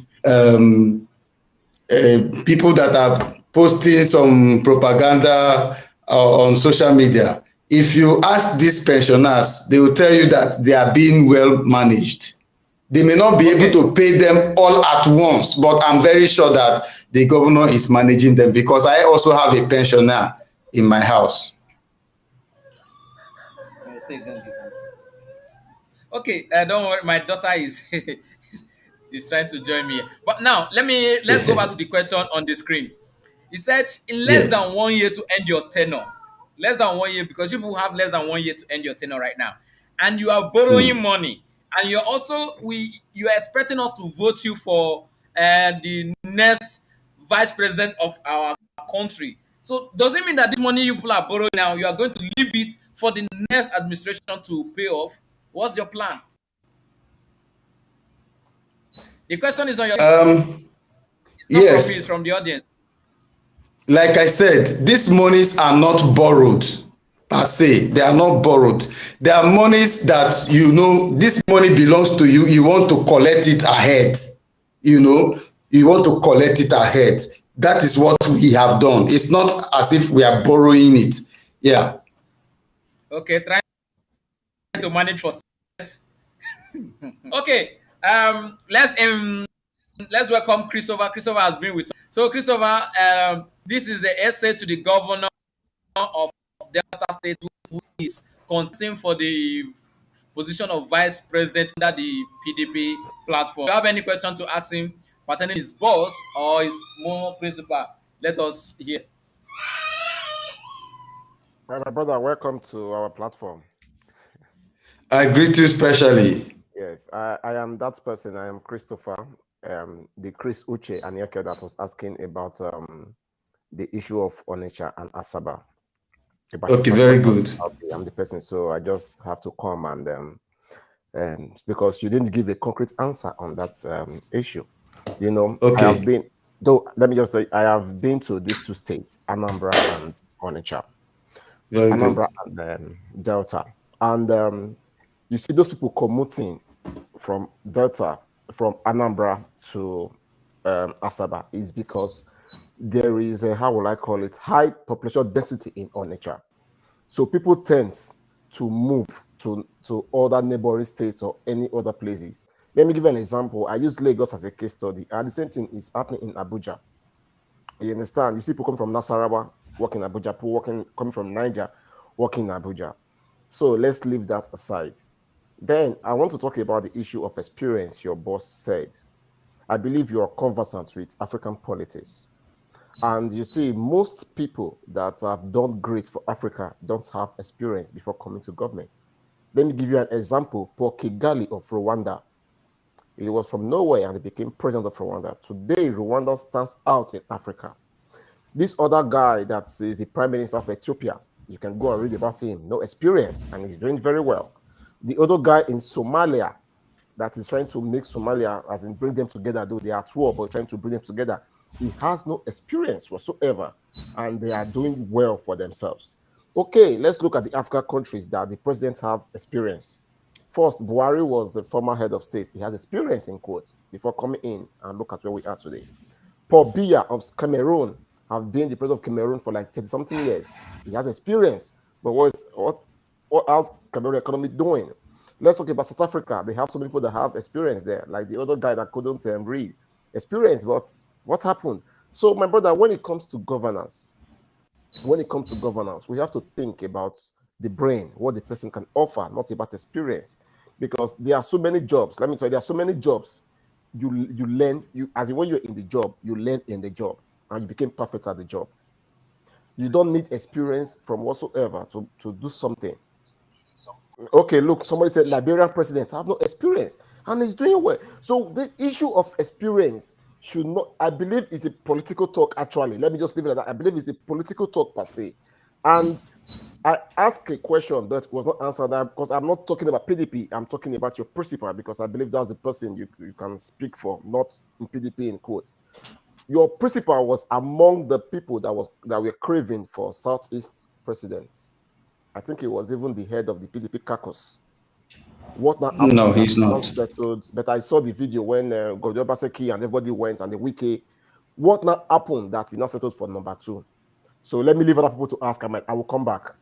people that are posting some propaganda on social media. If you ask these pensioners, they will tell you that they are being well managed. They may not be able to pay them all at once, but I'm very sure that the governor is managing them, because I also have a pensioner in my house. Okay, don't worry. My daughter is is trying to join me. But now let's go back to the question on the screen. He said in less than Yes. 1 year to end your tenure. Less than 1 year, because people have less than 1 year to end your tenure right now, and you are borrowing money, and you're also you are expecting us to vote you for the next vice president of our country. So does it mean that this money you people are borrowing now, you are going to leave it for the next administration to pay off? What's your plan? The question is on your. It's not from me. It's Yes. from the audience. Like I said, these monies are not borrowed per se. They are not borrowed. They are monies that, this money belongs to you. You want to collect it ahead. You want to collect it ahead. That is what we have done. It's not as if we are borrowing it. Yeah. Okay, trying to manage for. Okay, let's welcome Christopher. Christopher has been with us. So Christopher, this is the essay to the governor of Delta State, who is contesting for the position of vice president under the PDP platform. Do you have any question to ask him pertaining his boss or his more principal? Let us hear. My brother, welcome to our platform. I greet you specially. Yes, I am that person. I am Christopher, the Chris Uche Anyeke that was asking about the issue of Onitsha and Asaba. Okay, very good. I'm the person, so I just have to come and because you didn't give a concrete answer on that issue. Okay. I have been, though, let me just say, I have been to these two states, Anambra and Onitsha. Very Anambra good. and Delta. And you see those people commuting from Delta, from Anambra to Asaba, is because there is a, how will I call it, high population density in Onitsha. So people tend to move to other neighboring states or any other places. Let me give you an example. I use Lagos as a case study, and the same thing is happening in Abuja. You understand? You see people coming from Nasarawa, working in Abuja, people coming from Niger, working in Abuja. So let's leave that aside. Then I want to talk about the issue of experience your boss said. I believe you are conversant with African politics. And you see, most people that have done great for Africa don't have experience before coming to government. Let me give you an example. Paul Kagame of Rwanda. He was from nowhere and he became president of Rwanda. Today, Rwanda stands out in Africa. This other guy that is the prime minister of Ethiopia, you can go and read about him. No experience, and he's doing very well. The other guy in Somalia that is trying to make Somalia, as in bring them together, though they are at war, but trying to bring them together, he has no experience whatsoever, and they are doing well for themselves. Okay, let's look at the African countries that the presidents have experience. First, Buhari was the former head of state. He has experience in court before coming in, and look at where we are today. Paul Biya of Cameroon have been the president of Cameroon for like 30-something years. He has experience, but what else Cameroon economy doing? Let's talk about South Africa. They have so many people that have experience there, like the other guy that couldn't read. Experience, but what happened? So, my brother, when it comes to governance, we have to think about the brain, what the person can offer, not about experience. Because there are so many jobs. Let me tell you, there are so many jobs. You learn, when you're in the job, you learn in the job, and you become perfect at the job. You don't need experience from whatsoever to do something. Okay, look, somebody said Liberian president, I have no experience, and he's doing well. So the issue of experience should not, I believe, is a political talk, actually. Let me just leave it at that. I believe it's a political talk per se. And I asked a question that was not answered because I'm not talking about PDP. I'm talking about your principal, because I believe that's the person you can speak for, not in PDP in quote. Your principal was among the people that were craving for Southeast presidents. I think he was even the head of the PDP caucus. What now? No, he's not. But I saw the video when Gojo Baseki and everybody went and the wiki. What now happened that he now settled for number 2? So let me leave other people to ask. I will come back.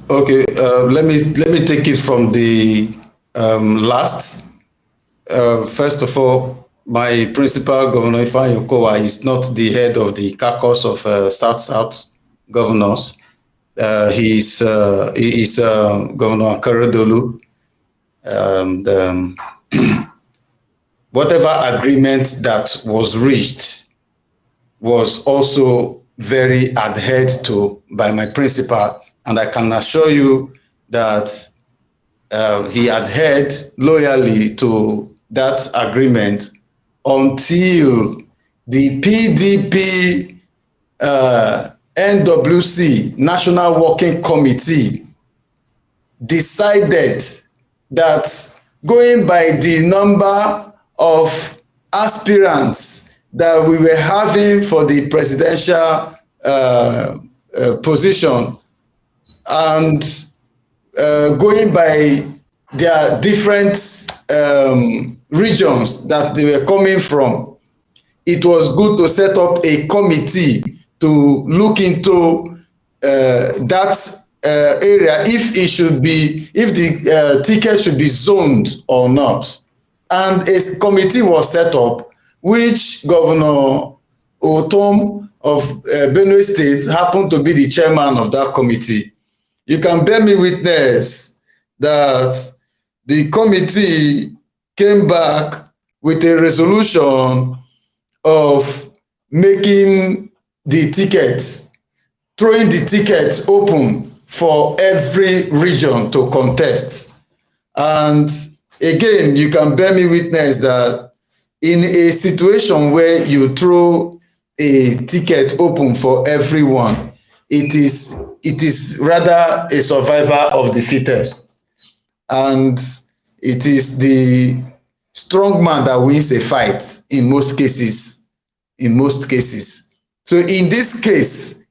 Okay, let me take it from the last. First of all, my principal, Governor Ifeanyi Okowa, is not the head of the caucus of South governors. He is Governor Akaredolu. And whatever agreement that was reached was also very adhered to by my principal, and I can assure you that he adhered loyally to that agreement until the PDP NWC, National Working Committee, decided that going by the number of aspirants that we were having for the presidential position, and going by their different regions that they were coming from, it was good to set up a committee to look into that area, if the ticket should be zoned or not. And a committee was set up, which Governor Otom of Benue State happened to be the chairman of that committee. You can bear me witness that the committee came back with a resolution of making the ticket, throwing the ticket open for every region to contest. And again, you can bear me witness that in a situation where you throw a ticket open for everyone, it is rather a survivor of the fittest. And it is the strong man that wins a fight in most cases. So in this case,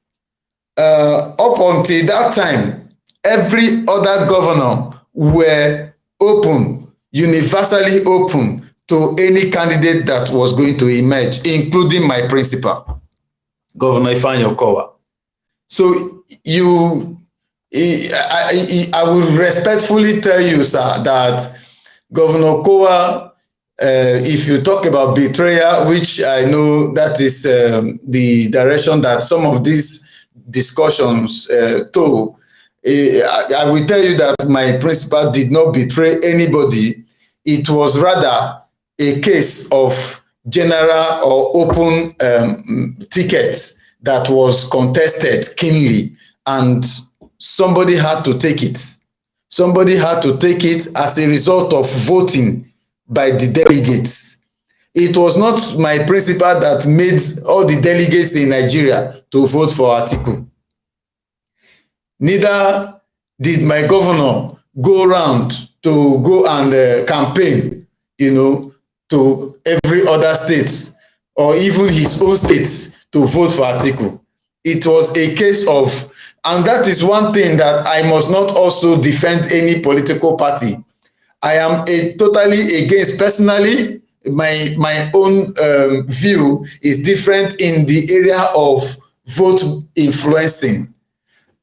up until that time, every other governor were open, universally open, to any candidate that was going to emerge, including my principal, Governor Ifeanyi Okowa. So I will respectfully tell you, sir, that Governor Okowa, if you talk about betrayal, which I know that is the direction that some of these discussions took, I will tell you that my principal did not betray anybody. It was rather a case of general or open tickets that was contested keenly, and somebody had to take it. Somebody had to take it as a result of voting by the delegates. It was not my principal that made all the delegates in Nigeria to vote for Atiku. Neither did my governor go around to go and campaign, to every other state or even his own state to vote for Atiku. It was a case of, and that is one thing that I must not also defend any political party. I am totally against. Personally, my own view is different in the area of vote influencing.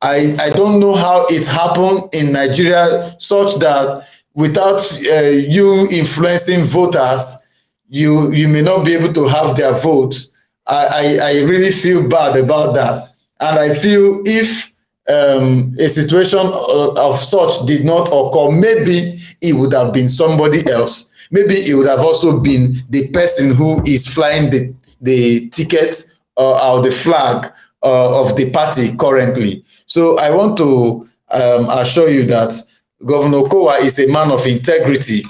I don't know how it happened in Nigeria such that without you influencing voters, you may not be able to have their vote. I really feel bad about that. And I feel if a situation of such did not occur, maybe it would have been somebody else. Maybe it would have also been the person who is flying the ticket or the flag of the party currently. So I want to assure you that Governor Okowa is a man of integrity,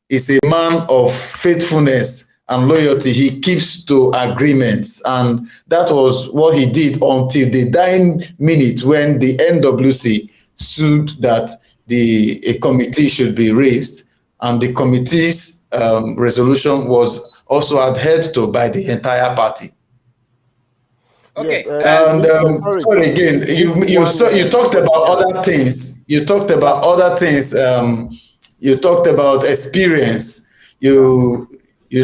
is a man of faithfulness and loyalty. He keeps to agreements, and that was what he did until the dying minute when the NWC sued that a committee should be raised, and the committee's resolution was also adhered to by the entire party. Okay. Yes, and sorry again, you talked about other things. You talked about other things. You talked about experience. You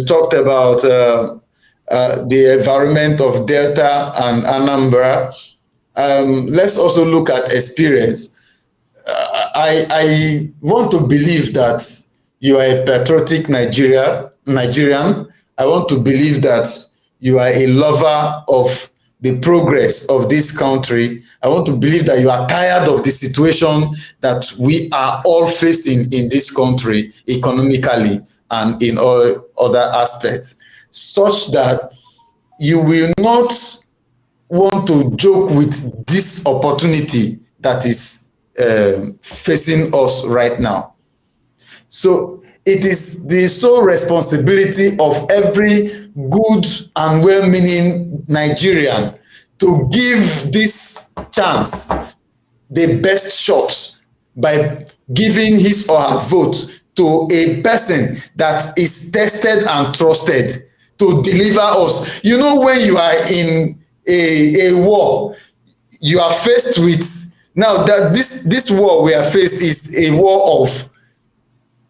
talked about the environment of Delta and Anambra. Let's also look at experience. I want to believe that you are a patriotic Nigerian. I want to believe that you are a lover of the progress of this country. I want to believe that you are tired of the situation that we are all facing in this country, economically and in all other aspects, such that you will not want to joke with this opportunity that is facing us right now. So it is the sole responsibility of every good and well-meaning Nigerian to give this chance the best shot by giving his or her vote to a person that is tested and trusted to deliver us. You know, when you are in a war, you are faced with, now that this war we are faced is a war of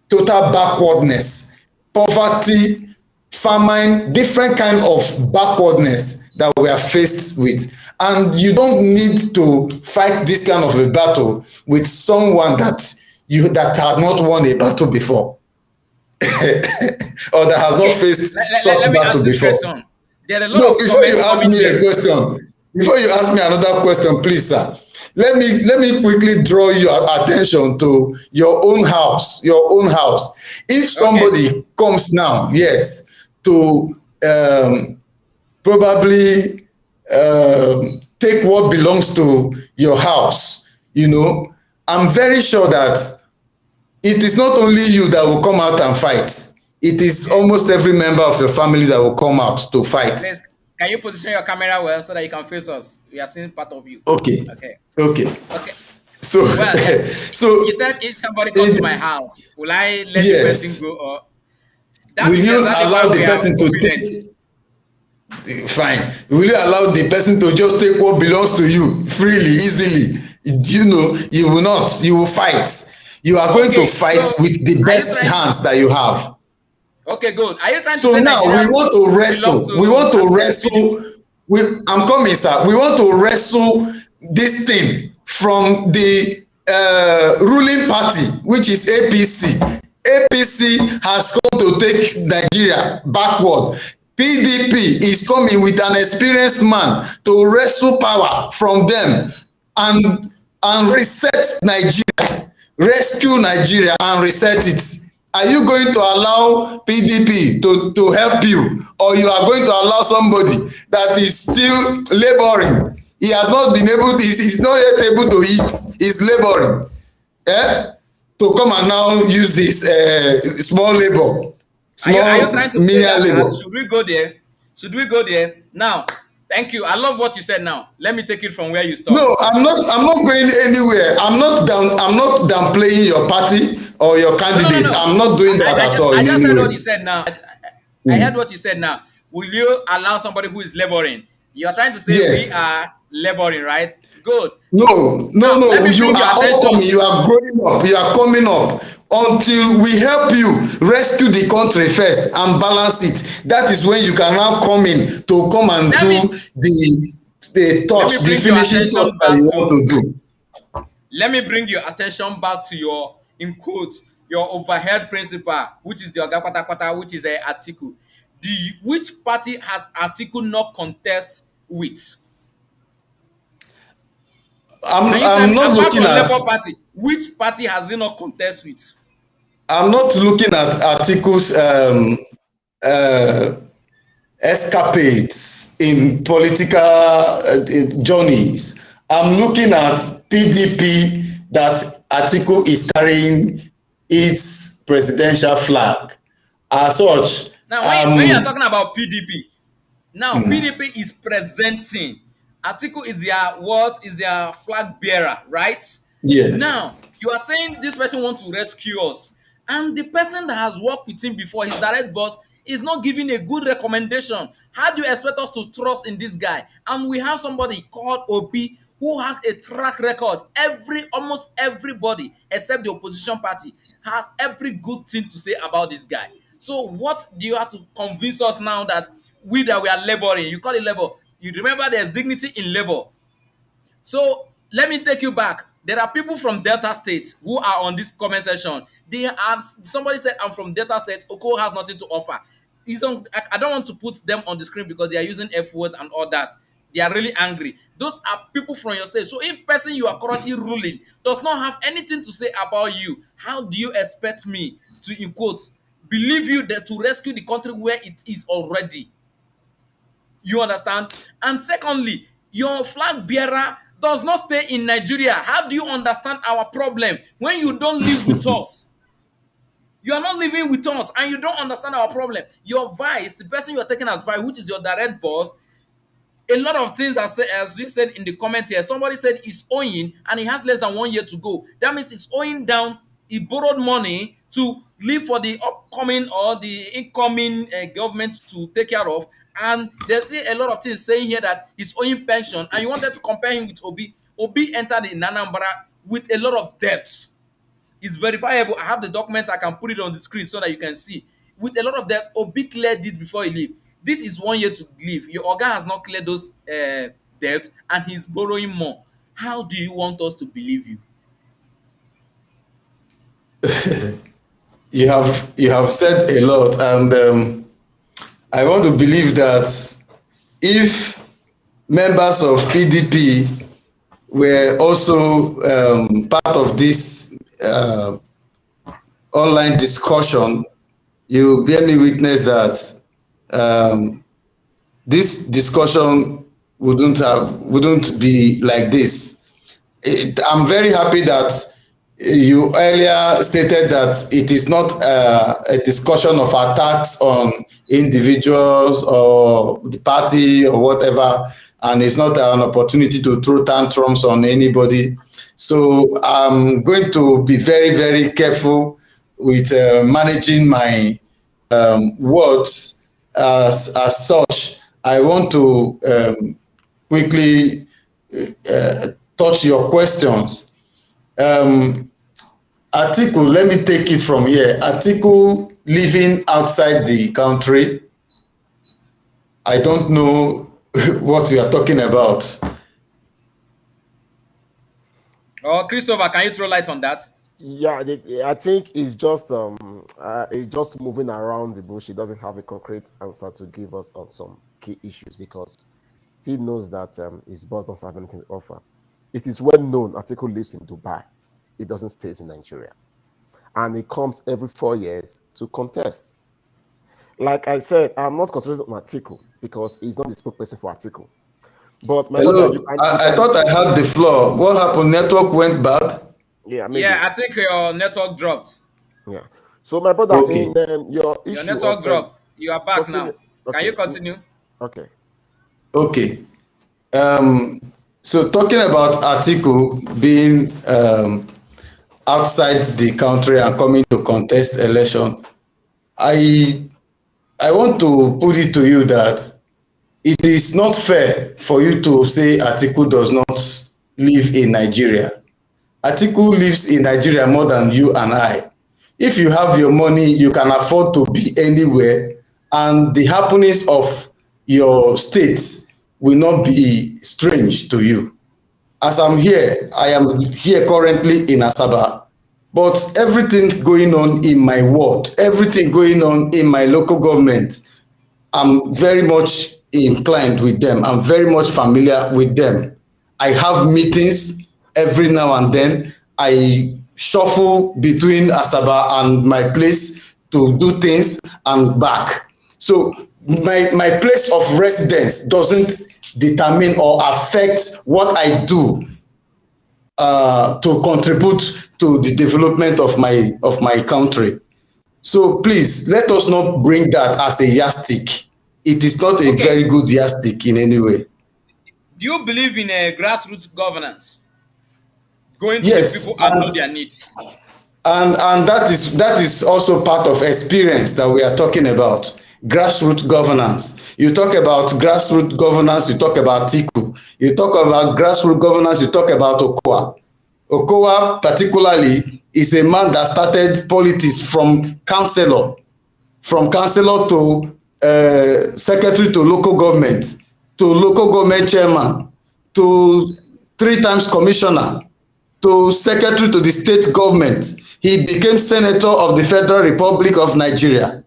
total backwardness, poverty, famine, different kind of backwardness that we are faced with. And you don't need to fight this kind of a battle with someone that has not won a battle before or that has not faced such battle before. No, before you ask me a question, before you ask me another question, please, sir, let me quickly draw your attention to your own house. Your own house. If somebody comes now, yes, to probably take what belongs to your house, I'm very sure that it is not only you that will come out and fight. It is almost every member of your family that will come out to fight. Please, can you position your camera well so that you can face us? We are seeing part of you. Okay. So, so you said if somebody comes to my house, will I let the person go, or will you allow the person to take? Fine. Will you allow the person to just take what belongs to you freely, easily? You will not. You will fight. You are going to fight with the best hands that you have. Okay, good. Are you trying to So say now Nigeria we want to belongs wrestle. to We want to PDP? wrestle. I'm coming, sir. We want to wrestle this thing from the ruling party, which is APC. APC has come to take Nigeria backward. PDP is coming with an experienced man to wrestle power from them and reset Nigeria, rescue Nigeria and reset it. Are you going to allow PDP to help you, or you are going to allow somebody that is still laboring? He has not been able, he's not yet able to eat, he's laboring, to come and now use this small labor, Are you small trying to play menial that card? labor. Should we go there? Should we go there? Now, thank you. I love what you said now. Let me take it from where you stopped. No, I'm not going anywhere. I'm not downplaying your party or your candidate. No. I'm not doing that at all I in just any heard what way. you said now. I heard what you said now. Will you allow somebody who is laboring? You are trying to say we Yes. are laboring, right? Good. No. Now, let me You bring your are all coming. attention. You are growing up. You are coming up until we help you rescue the country first and balance it. That is when you can now come in to come and Let me do the touch, the bring your finishing touch attention that back you to. want to do. Let me bring your attention back to your, in quotes, your overhead principal, which is the Oga Kwata, which is a article. Which party has article not contest with? Can you tell I'm me, not apart looking from at. Labour Party, which party has it not contest with? I'm not looking at articles uh, escapades in political journeys. I'm looking at PDP, that article is carrying its presidential flag. As such, Now, when you are talking about PDP, now PDP is presenting. Article is their what? Is their flag bearer, right? Now, yes. you are saying this person wants to rescue us, and the person that has worked with him before, his direct boss, is not giving a good recommendation. How do you expect us to trust in this guy? And we have somebody called Obi who has a track record. Almost everybody except the opposition party has every good thing to say about this guy. So what do you have to convince us now that we are laboring? You call it labor. You remember there's dignity in labor. So let me take you back. There are people from Delta State who are on this comment section. Somebody said, I'm from Delta State. Okowa has nothing to offer. I don't want to put them on the screen because they are using F words and all that. They are really angry. Those are people from your state. So if person you are currently ruling does not have anything to say about you, how do you expect me to, in quotes, believe you that to rescue the country where it is already? You understand? And secondly, your flag bearer does not stay in Nigeria. How do you understand our problem when you don't live with us? You are not living with us and you don't understand our problem. Your vice, the person you are taking as vice, which is your direct boss, a lot of things as we said in the comment here. Somebody said he's owing and he has less than 1 year to go. That means he's owing down. He borrowed money to live for the upcoming or the incoming government to take care of. And there's a lot of things saying here that he's owing pension. And you wanted to compare him with Obi. Obi entered in Anambra with a lot of debts. It's verifiable. I have the documents. I can put it on the screen so that you can see. With a lot of debt, Obi cleared it before he leave. This is 1 year to leave. Your Oga has not cleared those debts and he's borrowing more. How do you want us to believe you? You have said a lot, and I want to believe that if members of PDP were also part of this online discussion, you bear me witness that this discussion wouldn't be like this. I'm very happy that you earlier stated that it is not a discussion of attacks on individuals or the party or whatever, and it's not an opportunity to throw tantrums on anybody. So I'm going to be very, very careful with managing my words as such. I want to quickly touch your questions. Article, let me take it from here. Article living outside the country. I don't know what you are talking about. Oh, Christopher, can you throw light on that? Yeah, I think it's just moving around the bush. He doesn't have a concrete answer to give us on some key issues because he knows that his boss doesn't have anything to offer. It is well known Atiku lives in Dubai. He doesn't stay in Nigeria. And he comes every 4 years to contest. Like I said, I'm not considering Atiku because he's not the spokesperson for Atiku. But my brother, I thought I had the floor. What happened? Network went bad? Yeah, maybe. Yeah, I think your network dropped. Yeah. So my brother, Okay. in your issue, your network dropped. You are back now. Okay. Can you continue? Okay. Okay. So talking about Atiku being outside the country and coming to contest election, I want to put it to you that it is not fair for you to say Atiku does not live in Nigeria. Atiku lives in Nigeria more than you and I. If you have your money, you can afford to be anywhere, and the happenings of your states will not be strange to you. As I'm here, I am here currently in Asaba, but everything going on in my ward, everything going on in my local government, I'm very much inclined with them. I'm very much familiar with them. I have meetings every now and then. I shuffle between Asaba and my place to do things and back. So my place of residence doesn't determine or affect what I do to contribute to the development of my country. So please, let us not bring that as a yardstick. It is not a very good yardstick in any way. Do you believe in a grassroots governance? Going to Yes, the people and know their need. And that is also part of experience that we are talking about. Grassroots governance. You talk about grassroots governance, you talk about Tiku. You talk about grassroots governance, you talk about Okowa. Okowa particularly is a man that started politics from councillor to secretary to local government chairman, to 3 times commissioner, to secretary to the state government. He became senator of the Federal Republic of Nigeria.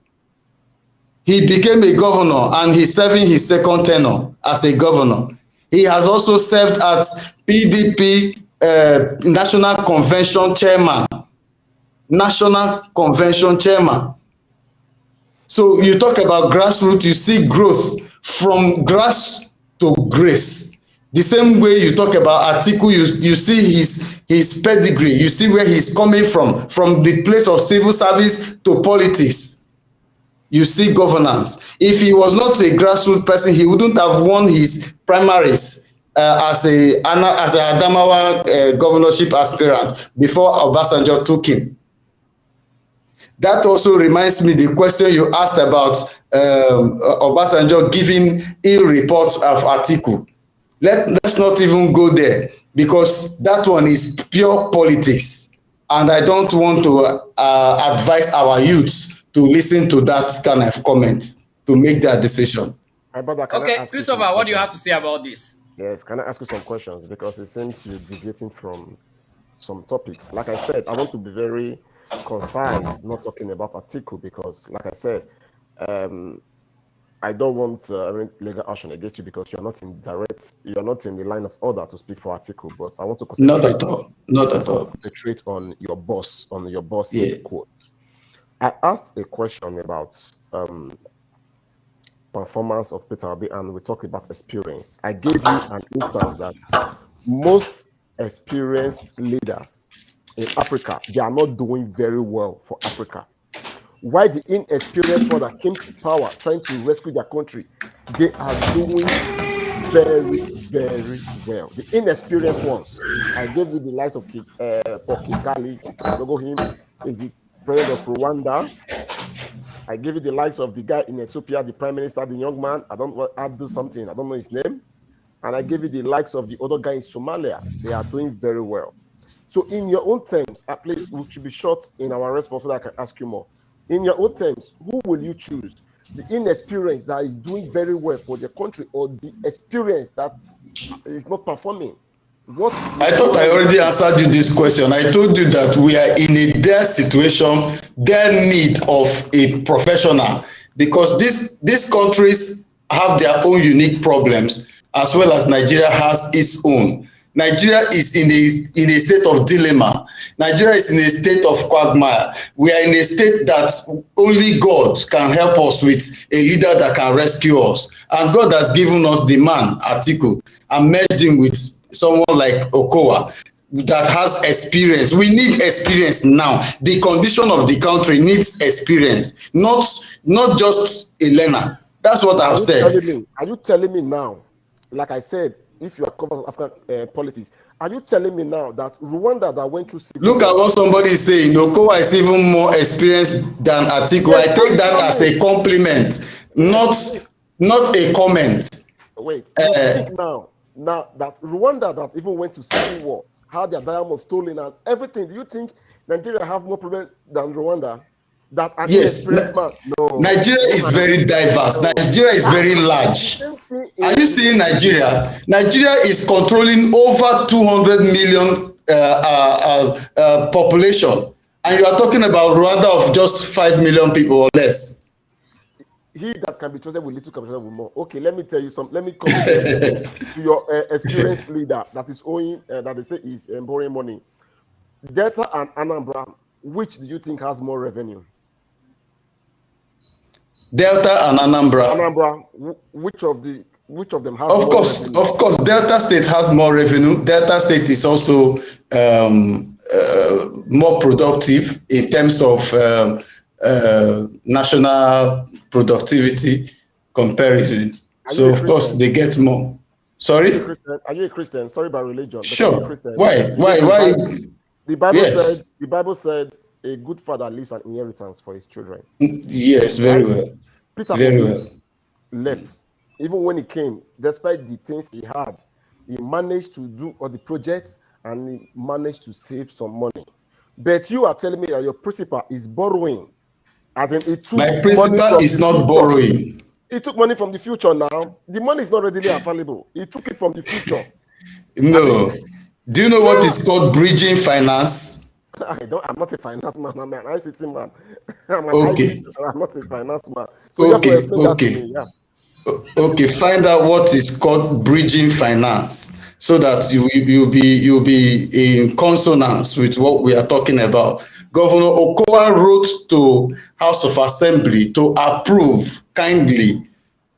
He became a governor and he's serving his second tenure as a governor. He has also served as PDP National Convention chairman. So you talk about grassroots, you see growth from grass to grace. The same way you talk about Atiku, you see his pedigree, you see where he's coming from the place of civil service to politics. You see governance. If he was not a grassroots person, he wouldn't have won his primaries as a Adamawa governorship aspirant before Obasanjo took him. That also reminds me the question you asked about Obasanjo giving ill reports of Atiku. Let's not even go there, because that one is pure politics, and I don't want to advise our youths to listen to that kind of comment to make that decision. Okay, Christopher, what do you have to say about this? Yes, can I ask you some questions? Because it seems you're deviating from some topics. Like I said, I want to be very concise, not talking about Atiku, because like I said, I don't want legal action against you because you're not in the line of order to speak for Atiku, but I want to concentrate concentrate on your boss, yeah. quotes. I asked a question about performance of Peter Obi, and we talked about experience. I gave you an instance that most experienced leaders in Africa, they are not doing very well for Africa. Why the inexperienced ones that came to power trying to rescue their country, they are doing very, very well. The inexperienced ones, I gave you the likes of Kigali, him is the president of Rwanda. I gave you the likes of the guy in Ethiopia, the prime minister, the young man. I don't know his name. And I gave you the likes of the other guy in Somalia. They are doing very well. So in your own terms, at least we should be short in our response so that I can ask you more. In your own terms, who will you choose? The inexperienced that is doing very well for the country, or the experience that is not performing? What I thought I already answered you this question. I told you that we are in a dire situation, dire need of a professional, because these countries have their own unique problems, as well as Nigeria has its own. Nigeria is in a state of dilemma. Nigeria is in a state of quagmire. We are in a state that only God can help us with a leader that can rescue us. And God has given us the man, Atiku, and merged him with someone like Okowa that has experience. We need experience now. The condition of the country needs experience, not just a learner. That's what I've said. Are you telling me now, like I said, if you are covered African politics, are you telling me now that Rwanda that went through civil Look at what somebody is saying. Okowa is even more experienced than Atiku. Yes, I take that as a compliment, not a comment. Wait, you think now that Rwanda that even went to civil war, had their diamonds stolen and everything, do you think Nigeria have more problem than Rwanda? That an inexperienced man? No. Nigeria is very diverse. Nigeria is very large. Are you seeing Nigeria? Nigeria is controlling over 200 million population, and you are talking about Rwanda of just 5 million people or less. He that can be trusted with little can be trusted with more. Okay, let me tell you something. Let me come to your experienced leader that is owing, that they say is borrowing money. Delta and Anambra, which do you think has more revenue? Delta and Anambra. Anambra, which of them has more revenue? Of course, Delta State has more revenue. Delta State is also more productive in terms of national productivity comparison. So of course they get more. Sorry? Are you a Christian? Sorry about religion. Sure. Why? The Bible said a good father leaves an inheritance for his children. Yes, very well. Peter very well left. Even when he came, despite the things he had, he managed to do all the projects and he managed to save some money. But you are telling me that your principal is borrowing. As in, it took my principal is not borrowing. He took money from the future now. The money is not readily available. He took it from the future. No. Do you know what is called bridging finance? I'm not a finance man. I'm an ICT man. I'm an okay. IT person. I'm not a finance man. So you have to explain that to me. Yeah. Okay, find out what is called bridging finance, so that you'll be in consonance with what we are talking about. Governor Okowa wrote to House of Assembly to approve kindly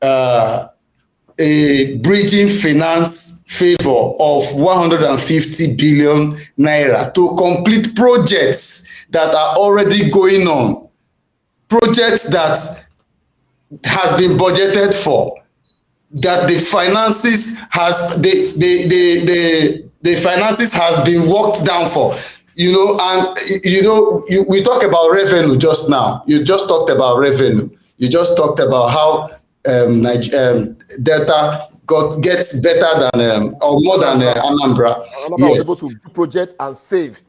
a bridging finance favor of 150 billion naira to complete projects that are already going on, projects that has been budgeted for, that the finances has the finances has been worked down for. You know, and we talk about revenue just now. You just talked about revenue. You just talked about how Delta gets better than or more than Anambra. Yes. Was able to project and save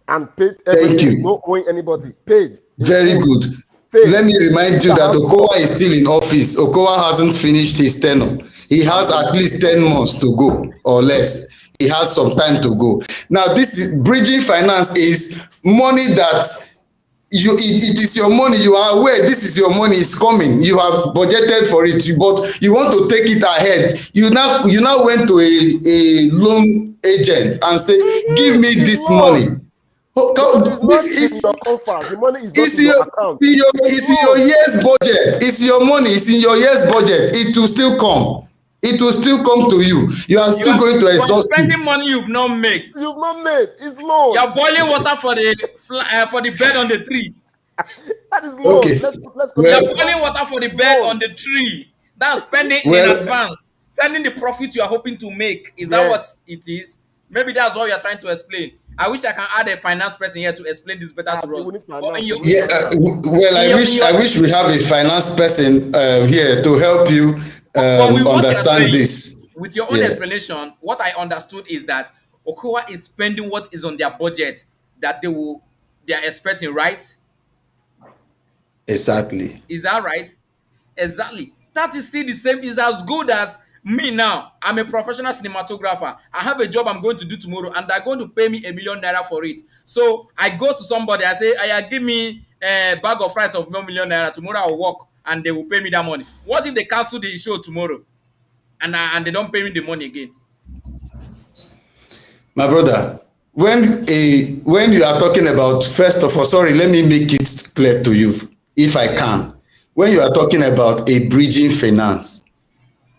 and paid everything. Thank you. No owing anybody. Paid. Very good. Saved. Let me remind you that Okowa is still in office. Okowa hasn't finished his tenure. He has at least 10 months to go or less. He has some time to go. Now, this is bridging finance is money that it is your money. You are aware this is your money is coming. You have budgeted for it, but you want to take it ahead. You now went to a loan agent and say, "Give me this money." This is your comfort. The money is not in your account. It's in your year's budget. It's your money. It's in your year's budget. It will still come. It will still come to you. You are still going to exhaust it. Spending money you've not made. You've not made. It's loan. You're boiling water for the bed on the tree. That is loan. Okay. Let's go. You're boiling water for the bed on the tree. That's spending in advance. Sending the profit you are hoping to make. Is that what it is? Maybe that's what you're trying to explain. I wish I can add a finance person here to explain this better to us. Well, I wish we have a finance person here to help you understand this. With your own explanation, what I understood is that Okowa is spending what is on their budget that they are expecting, right? Exactly. Is that right? Exactly. That is still the same. Is as good as me now. I'm a professional cinematographer. I have a job I'm going to do tomorrow, and they're going to pay me ₦1 million for it. So I go to somebody, I say, give me a bag of rice of ₦1 million. Tomorrow I'll work, and they will pay me that money. What if they cancel the show tomorrow, and they don't pay me the money again? My brother, when you are talking about, first of all, sorry, let me make it clear to you, if I can. When you are talking about a bridging finance,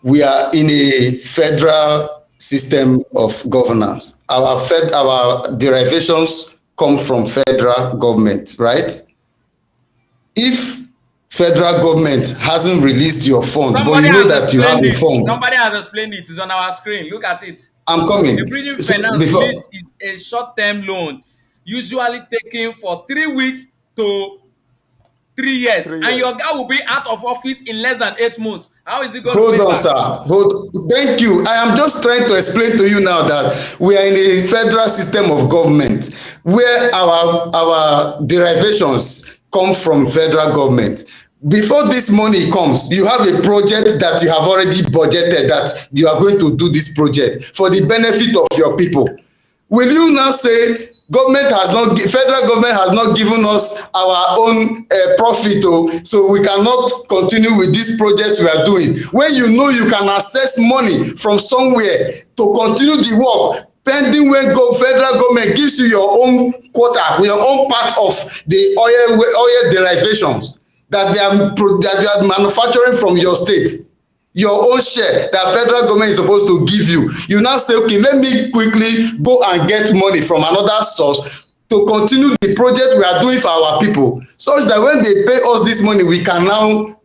we are in a federal system of governance. Our derivations come from federal government, right? If federal government hasn't released your fund, but you know that you have a fund. Somebody has explained it. It's on our screen. Look at it. I'm coming. The bridging finance is a short-term loan, usually taken for 3 weeks to 3 years. And your guy will be out of office in less than 8 months. How is it going to pay back? Hold on, sir. Thank you. I am just trying to explain to you now that we are in a federal system of government where our derivations come from federal government. Before this money comes, you have a project that you have already budgeted that you are going to do this project for the benefit of your people. Will you now say federal government has not given us our own profit, so we cannot continue with these projects we are doing? When you know you can access money from somewhere to continue the work, pending when federal government gives you your own quota, your own part of the oil derivations that you are manufacturing from your state, your own share that federal government is supposed to give you. You now say, okay, let me quickly go and get money from another source to continue the project we are doing for our people, such that when they pay us this money, we can now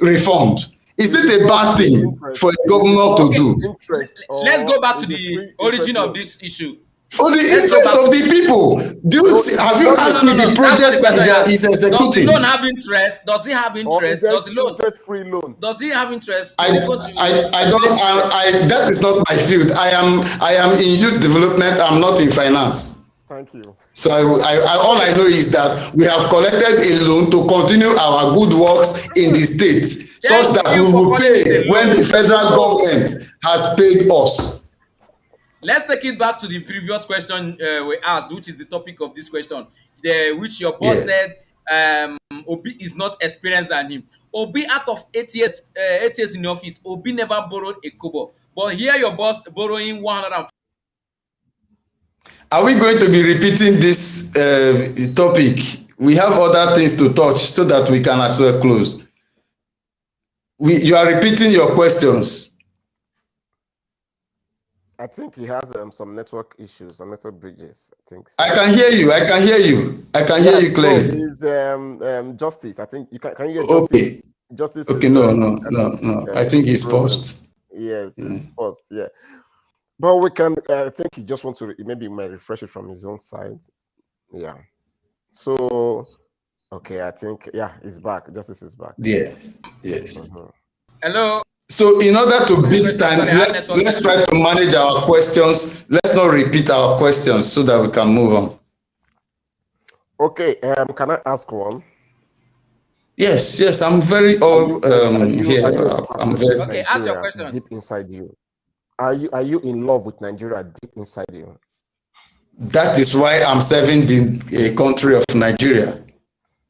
refund. Is it a bad thing for a governor to do? Let's go back to the origin of this issue. For the interest of the people. Have you asked me the project that is executing? Does the loan have interest? Does it have interest? Does the loan interest-free loan? Does it have interest? I don't. That is not my field. I am in youth development. I'm not in finance. Thank you. So all I know is that we have collected a loan to continue our good works in the state, such that we will pay when the federal government has paid us. Let's take it back to the previous question we asked, which is the topic of this question, which your boss said Obi is not experienced than him. Obi, out of 8 years in the office, Obi never borrowed a kobo. But here your boss borrowing 100. Are we going to be repeating this topic? We have other things to touch so that we can as well close. You are repeating your questions. I think he has some network issues, some network bridges. I think so. I can hear you. I can hear you. I can hear you clearly. Is Justice? I think you can you hear Justice? Okay. Justice. Okay. No. I think he's paused. Yes, it's paused. Yeah, but we can. I think he just wants to maybe might refresh it from his own side. Yeah. So, okay. I think he's back. Justice is back. Yes. Hello. So in order to beat time, let's try to manage our questions. Let's not repeat our questions so that we can move on. Okay. Can I ask one? Yes. I'm very here. I'm very. Okay. Ask your question. Deep inside you, are you in love with Nigeria deep inside you? That is why I'm serving the country of Nigeria.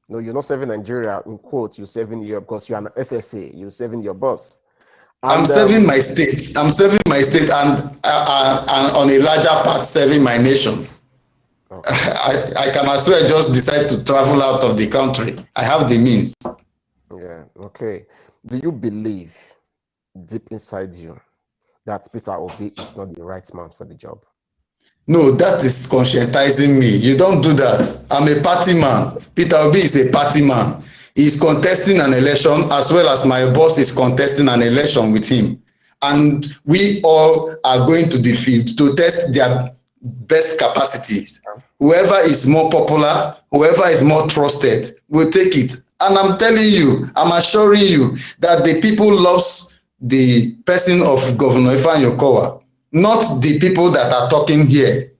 No, you're not serving Nigeria. In quotes, you're serving because you're an SSA. You're serving your boss. I'm serving my state. I'm serving my state, and on a larger part, serving my nation. Okay. I can as well just decide to travel out of the country. I have the means. Yeah. Okay. Do you believe deep inside you that Peter Obi is not the right man for the job? No, that is conscientizing me. You don't do that. I'm a party man. Peter Obi is a party man. He's contesting an election, as well as my boss is contesting an election with him. And we all are going to the field to test their best capacities. Whoever is more popular, whoever is more trusted, will take it. And I'm telling you, I'm assuring you that the people loves the person of Governor Ifeanyi Okowa, not the people that are talking here.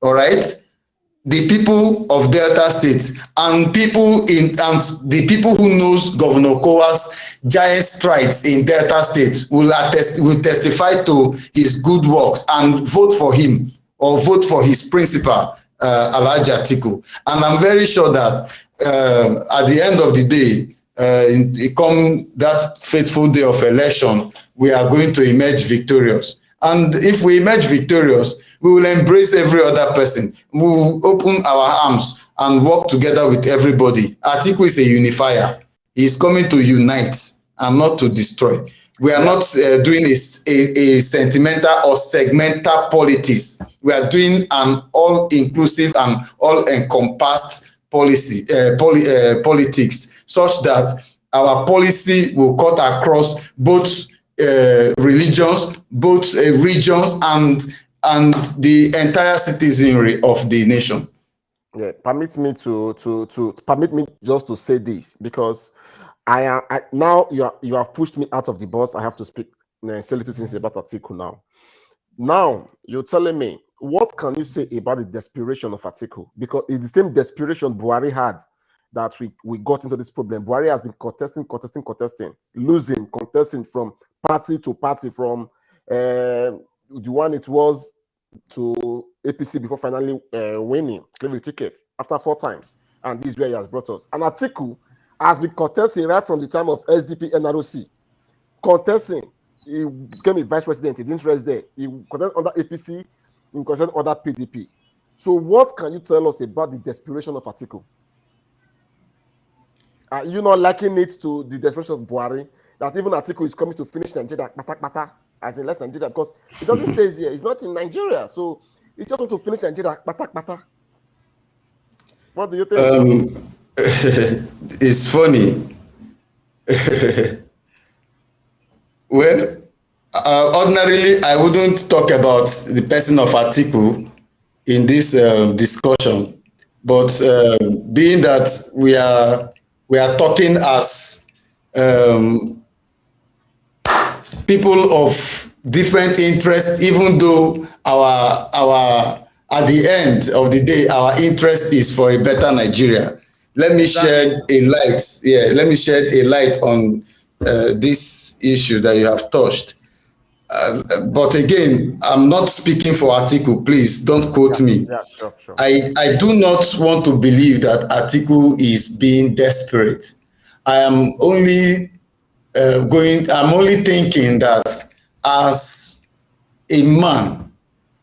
All right? the people of Delta State and the people who knows Governor Okowa's giant strides in Delta State will testify to his good works and vote for him or vote for his principal, Alhaji Atiku. And I'm very sure that at the end of the day, come that fateful day of election, we are going to emerge victorious. And if we emerge victorious, we will embrace every other person. We will open our arms and work together with everybody. Atiku is a unifier. He is coming to unite and not to destroy. We are not doing a sentimental or segmental politics. We are doing an all-inclusive and all-encompassed policy, politics, such that our policy will cut across both religions, both regions, and the entire citizenry of the nation. Yeah, permit me just to say this, because now you have pushed me out of the bus. I have to speak say little things about Atiku now. Now you're telling me, what can you say about the desperation of Atiku? Because it's the same desperation Buhari had that we got into this problem. Buhari has been contesting, losing, contesting from party to party, from the one it was to APC before finally winning, claiming the ticket after 4 times. And this is where he has brought us. And Atiku has been contesting right from the time of SDP NROC. Contesting. He became a vice president. He didn't rest there. He contested under APC. He contested under PDP. So what can you tell us about the desperation of Atiku? Are you not liking it to the desperation of Buhari, that even Atiku is coming to finish Nigeria, as in less Nigeria, because he doesn't stay here. He's not in Nigeria. So he just wants to finish Nigeria, What do you think? It's funny. Well, ordinarily, I wouldn't talk about the person of Atiku in this discussion, but being that we are talking as people of different interests, even though our at the end of the day, our interest is for a better Nigeria. Let me shed a light. Yeah, let me shed a light on this issue that you have touched. But again, I'm not speaking for Atiku. Please don't quote me. Yeah, sure. I do not want to believe that Atiku is being desperate. I am only I'm only thinking that as a man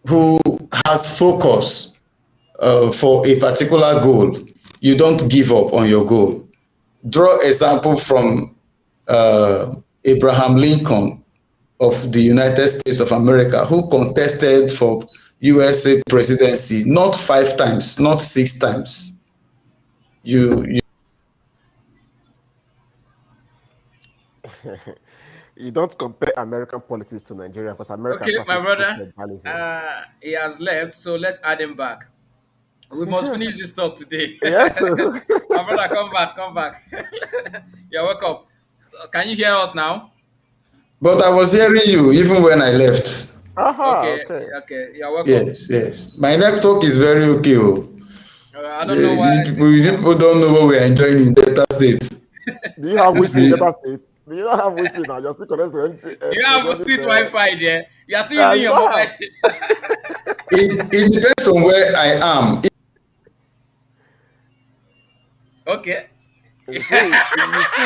who has focus for a particular goal, you don't give up on your goal. Draw example from Abraham Lincoln of the United States of America, who contested for USA presidency not 5 times, not 6 times. You You don't compare American politics to Nigeria, because America. Okay, my brother, he has left, so let's add him back. We must finish this talk today. Yes. My brother, come back. You're welcome. Can you hear us now? But I was hearing you even when I left. Okay. You're welcome. Yes. My network is very okay. I don't know why. People don't know what we're enjoying in Delta State. Do you have Wi-Fi in Delta State? Do you not have Wi-Fi now? You're still connected to MT. You have state Wi-Fi there. You are still using your mobile. It depends on where I am. Okay. You see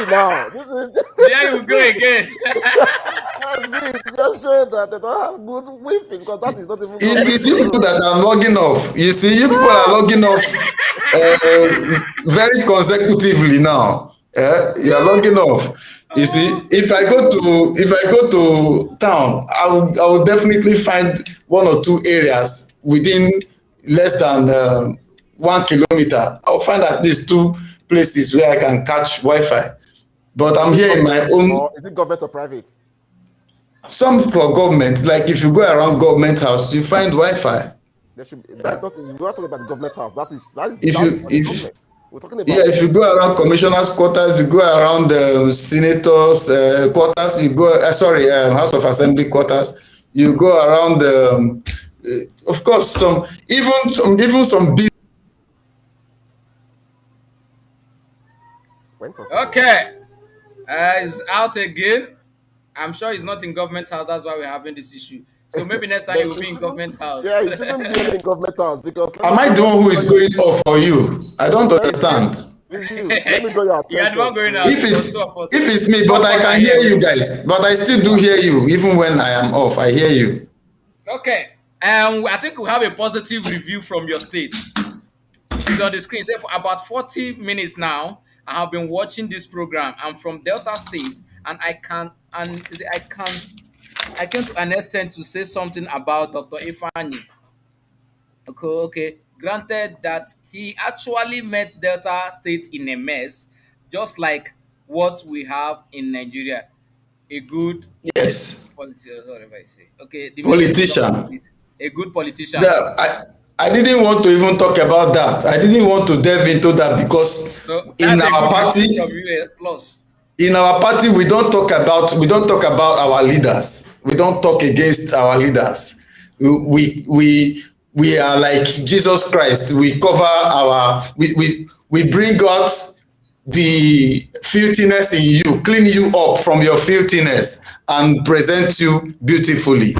now. This is there you go again. Just showing that they don't have good Wi-Fi, because that is not even. It is you people that are logging off. You see, you people are logging off very consecutively now. You are logging off. You see, if I go to town, I will definitely find 1 or 2 areas within less than 1 kilometer. I'll find at least 2 places where I can catch Wi-Fi. But I'm here in my own. Or is it government or private? Some for government. Like if you go around government house, you find Wi-Fi. There should be. That's not. We're not talking about the government house. That is if we're talking about. Yeah, if you go around commissioners' quarters, you go around senators' quarters, you go House of Assembly quarters, you go around. Of course, some business went off again. Okay. He's out again. I'm sure he's not in government house. That's why we're having this issue. So maybe next time But you'll you be in shouldn't. government Yeah, house. you shouldn't be in government house because Am I the one who is going off for you? I don't it's you. understand. It's you. Let me draw your You are the attention one going to. out If because it's if it's me, two but of I us are can hear here you waiting. guys. But I still do hear you, even when I am off. I hear you. Okay. I think we have a positive review from your state. It's on the screen. Say for about 40 minutes now, I have been watching this program. I'm from Delta State, and I came to an extent to say something about Dr. Ifeanyi. Okay. Granted that he actually met Delta State in a mess, just like what we have in Nigeria. A good Yes, politician, whatever I say. Okay, the message is not politician. complete. A good politician. Yeah, I didn't want to even talk about that. I didn't want to delve into that because So in that's a our good review party, from you. Plus, we don't talk about our leaders. We don't talk against our leaders. We are like Jesus Christ. We cover our we bring out the filthiness in you, clean you up from your filthiness and present you beautifully.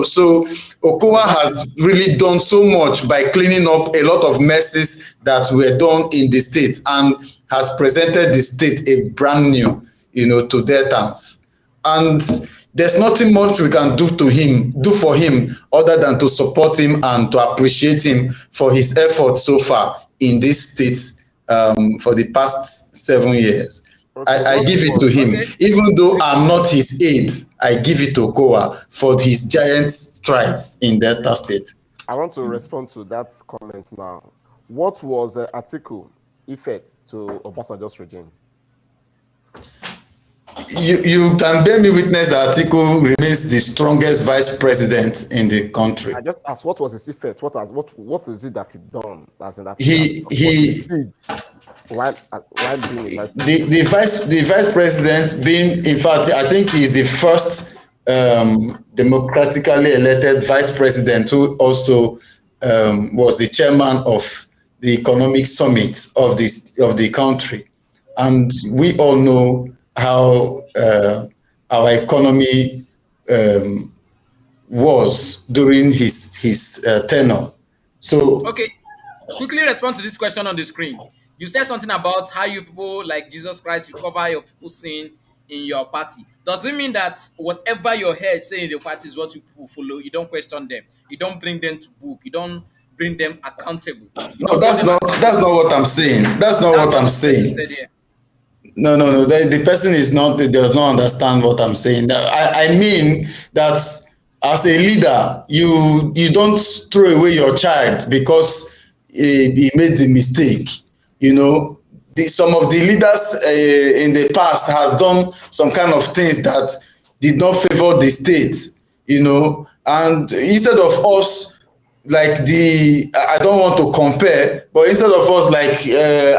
So Okowa has really done so much by cleaning up a lot of messes that were done in the state and has presented the state a brand new, to Deltans. And there's nothing much we can do for him other than to support him and to appreciate him for his efforts so far in this state, for the past 7 years. Okay, I give it to him. okay. Even though I'm not his aide, I give it to Okowa for his giant strides in Delta State. I want to respond to that comment now. What was the article effect to Obasanjo's regime? You can bear me witness that Atiku remains the strongest vice president in the country. I just asked what was his effect? What is it that he done? As in that He did while being a vice the vice president being, in fact, I think he's the first democratically elected vice president who also was the chairman of the economic summit of the country, and we all know how our economy was during his tenure. So Okay, quickly respond to this question on the screen. You said something about how you people like Jesus Christ, you cover your people sin in your party. Does it mean that whatever your head say in your party is what you people follow? You don't question them. You don't bring them to book. You don't bring them accountable. You no, don't hold that's them not accountable. what I'm saying. That's not That's what what I'm this person saying. said here. No. The person does not understand what I'm saying. I mean that as a leader, you don't throw away your child because he made the mistake. Some of the leaders in the past has done some kind of things that did not favor the state. And instead of us, like I don't want to compare, but instead of us like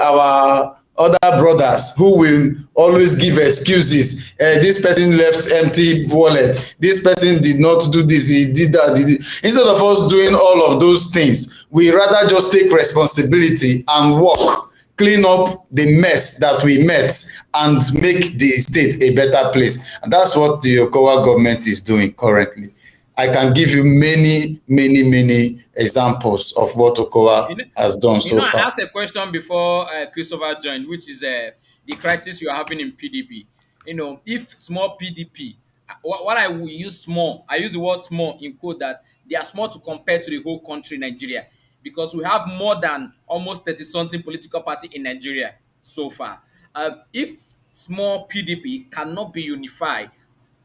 our other brothers who will always give excuses, this person left empty wallet, this person did not do this, he did that, instead of us doing all of those things, we rather just take responsibility and work, clean up the mess that we met and make the state a better place. And that's what the Okowa government is doing currently. I can give you many examples of what Okowa has done so I far. asked a question before Christopher joined, which is the crisis you are having in PDP. If small PDP, what I will use small, I use the word small in quote, that they are small to compare to the whole country, Nigeria, because we have more than almost 30-something political party in Nigeria so far. If small PDP cannot be unified,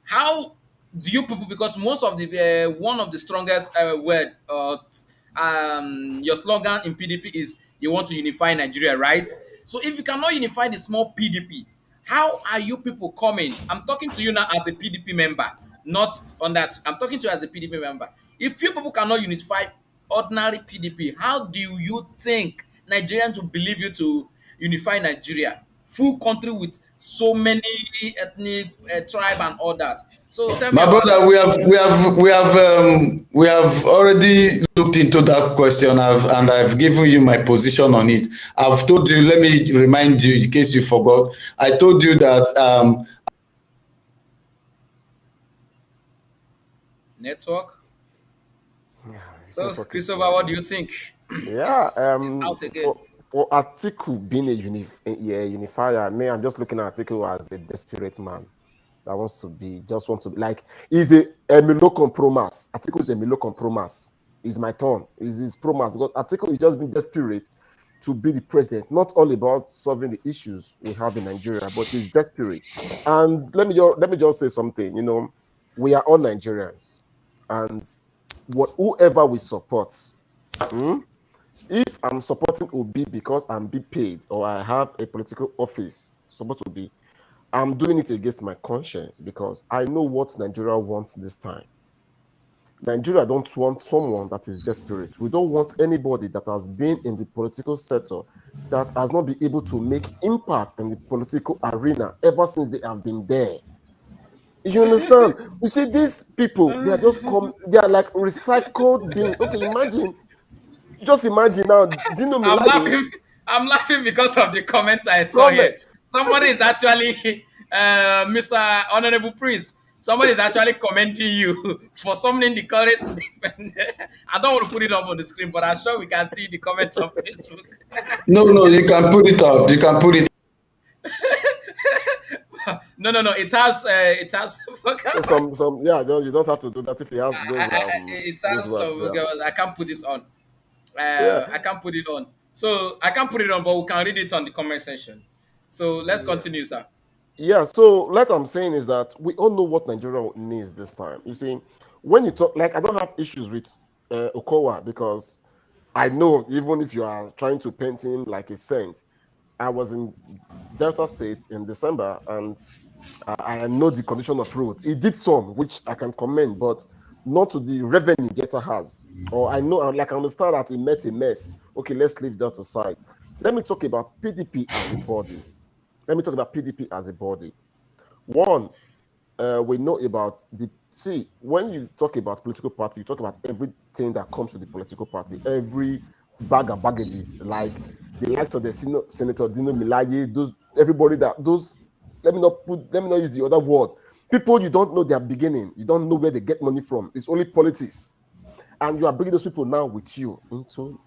how do you people, because most of the one of the strongest word your slogan in PDP is you want to unify Nigeria, right? So if you cannot unify the small PDP, how are you people coming? I'm talking to you now as a PDP member, not on that. I'm talking to you as a PDP member. If you people cannot unify ordinary PDP, how do you think Nigerians will believe you to unify Nigeria? Full country with so many ethnic tribe and all that. So tell me My about that. brother, we have already looked into that question, and I've given you my position on it. I've told you. Let me remind you, in case you forgot. I told you that Network. Yeah, this So, network is Christopher, what do you think? yeah. It's out again. For Atiku being a unifier, me, I'm just looking at Atiku as a desperate man that wants to be like he's a Milo compromise. Atiku is a Milo compromise. Is my turn. Is his promise because Atiku is just being desperate to be the president. Not all about solving the issues we have in Nigeria, but he's desperate. And let me just say something. You know, we are all Nigerians, and whoever we support. hmm, if I'm supporting Obi because I'm being paid or I have a political office to support Obi, I'm doing it against my conscience because I know what Nigeria wants this time. Nigeria don't want someone that is desperate. We don't want anybody that has been in the political sector that has not been able to make impact in the political arena ever since they have been there. You understand? You see, these people, they are just they are like recycled beings. Okay, just imagine now, Dino I'm Milaye, laughing. I'm laughing because of the comment I saw comment. here. Somebody is actually, Mr. Honorable Prince. Somebody is actually commenting you for summoning the courage to defend. I don't want to put it up on the screen, but I'm sure we can see the comment on Facebook. no, you can put it up. You can put it. No. It has. Yeah, you don't have to do that if he has It those has words. some. Yeah. I can't put it on. Yeah. I can't put it on. So I can't put it on, but we can read it on the comment section. So let's Yeah. continue, sir. Yeah, so what I'm saying is that we all know what Nigeria needs this time. You see, when you talk, like, I don't have issues with Okowa because I know even if you are trying to paint him like a saint, I was in Delta State in December and I know the condition of roads. He did some, which I can commend, but not to the revenue Delta has. Or I know, like, I understand that he met a mess. Okay, let's leave that aside. Let me talk about PDP as a body. Let me talk about PDP as a body. One, we know about when you talk about political party, you talk about everything that comes with the political party, every bag of baggages, like the likes of the Senator Dino Milaye, let me not use the other word. People you don't know their beginning, you don't know where they get money from. It's only politics. And you are bringing those people now with you to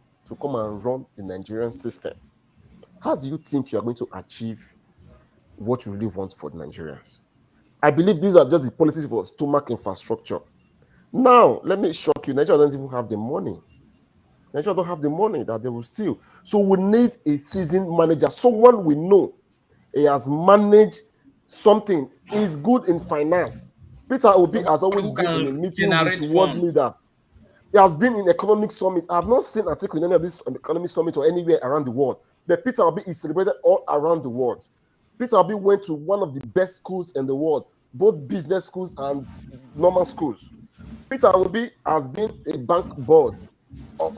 come and run the Nigerian system. How do you think you are going to achieve what you really want for the Nigerians? I believe these are just the policies for stomach infrastructure. Now, let me shock you. Nigeria doesn't even have the money. Nigeria don't have the money that they will steal. So we need a seasoned manager, someone we know. He has managed something. He's good in finance. Peter Obi Someone has always who been in a can meeting with generate world fund. leaders. He has been in economic summit. I have not seen an article in any of this economic summit or anywhere around the world. But Peter Obi is celebrated all around the world. Peter Obi went to one of the best schools in the world, both business schools and normal schools. Peter Obi has been a bank board,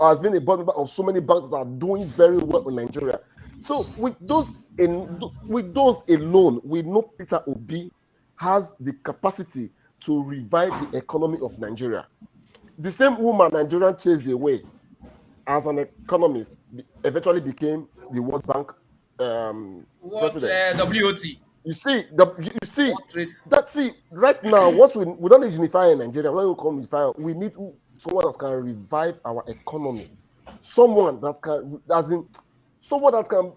has been a board member of so many banks that are doing very well in Nigeria. So with those alone, we know Peter Obi has the capacity to revive the economy of Nigeria. The same woman Nigerian chased away as an economist eventually became the World Bank What president. WOT? You see, What trade? right now, what we don't need unify in Nigeria. We don't call unify. We need someone that can revive our economy. Someone that can, someone that can.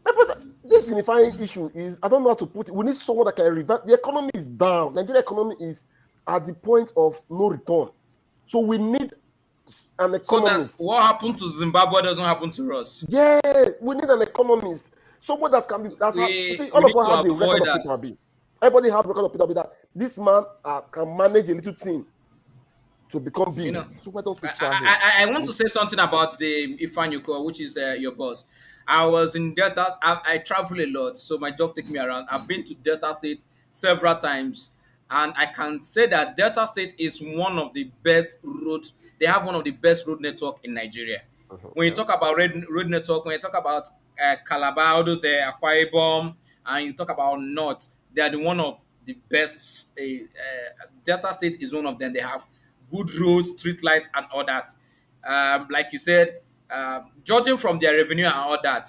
But this unifying issue is, I don't know how to put it. We need someone that can revive. The economy is down. Nigeria economy is at the point of no return. So we need an So that economist. what happened to Zimbabwe doesn't happen to us. Yeah, we need an economist. Someone that can be. We All of need us to have the record avoid of that. Peter Obi. Everybody have record of Peter Obi that this man can manage a little team to become big. You know, So why don't we try him? I want to say something about the Ifeanyi Okowa, which is your boss. I was in Delta. I travel a lot, so my job takes me around. I've been to Delta State several times, and I can say that Delta State is one of the best road. They have one of the best road network in Nigeria. When you Yeah. talk about road network, when you talk about Calabar, all those Akwa Ibom, and you talk about North, they are the one of the best. Delta State is one of them. They have good roads, street lights, and all that. Like you said, judging from their revenue and all that,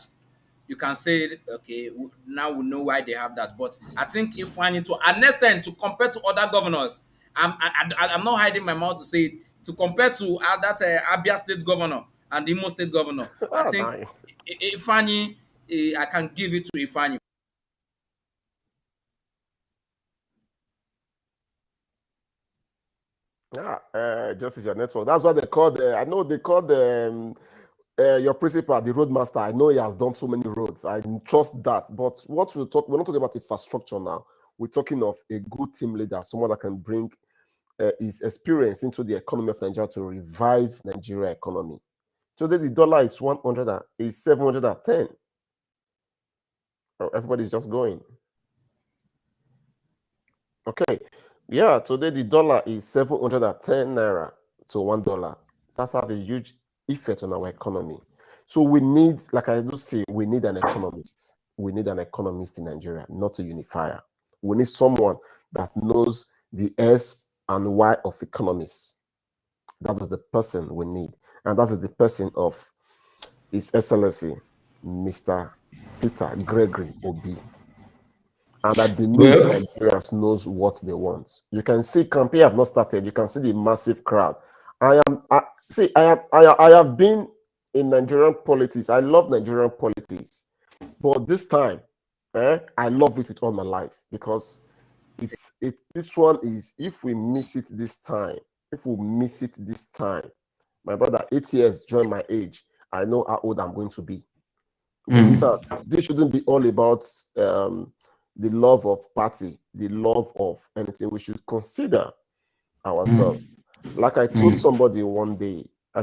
you can say, okay, now we know why they have that. But I think if I need to, and next time to compare to other governors, I'm not hiding my mouth to say it. To compare to that Abia State governor and the Imo State governor, I think Nice. Ifeanyi, I can give it to Ifeanyi. Yeah, just as your network. That's what they call the. I know they call the your principal, the roadmaster. I know he has done so many roads. I trust that. But what we're not talking about infrastructure now. We're talking of a good team leader, someone that can bring his experience into the economy of Nigeria to revive Nigeria economy. Today the dollar is 710. Oh, everybody's just going. Okay. Yeah, today the dollar is 710 naira to $1. That's have a huge effect on our economy. So we need, like I do say, we need an economist. We need an economist in Nigeria, not a unifier. We need someone that knows the S and Y of economists. That is the person we need. And that is the person of His Excellency, Mr. Peter Gregory Obi. And I believe Nigerians knows what they want. You can see campaign have not started. You can see the massive crowd. I have been in Nigerian politics. I love Nigerian politics, but this time, I love it with all my life because this one is, if we miss it this time, my brother, 8 years join my age. I know how old I'm going to be. This shouldn't be all about the love of party, the love of anything. We should consider ourselves. Like I told somebody one day, I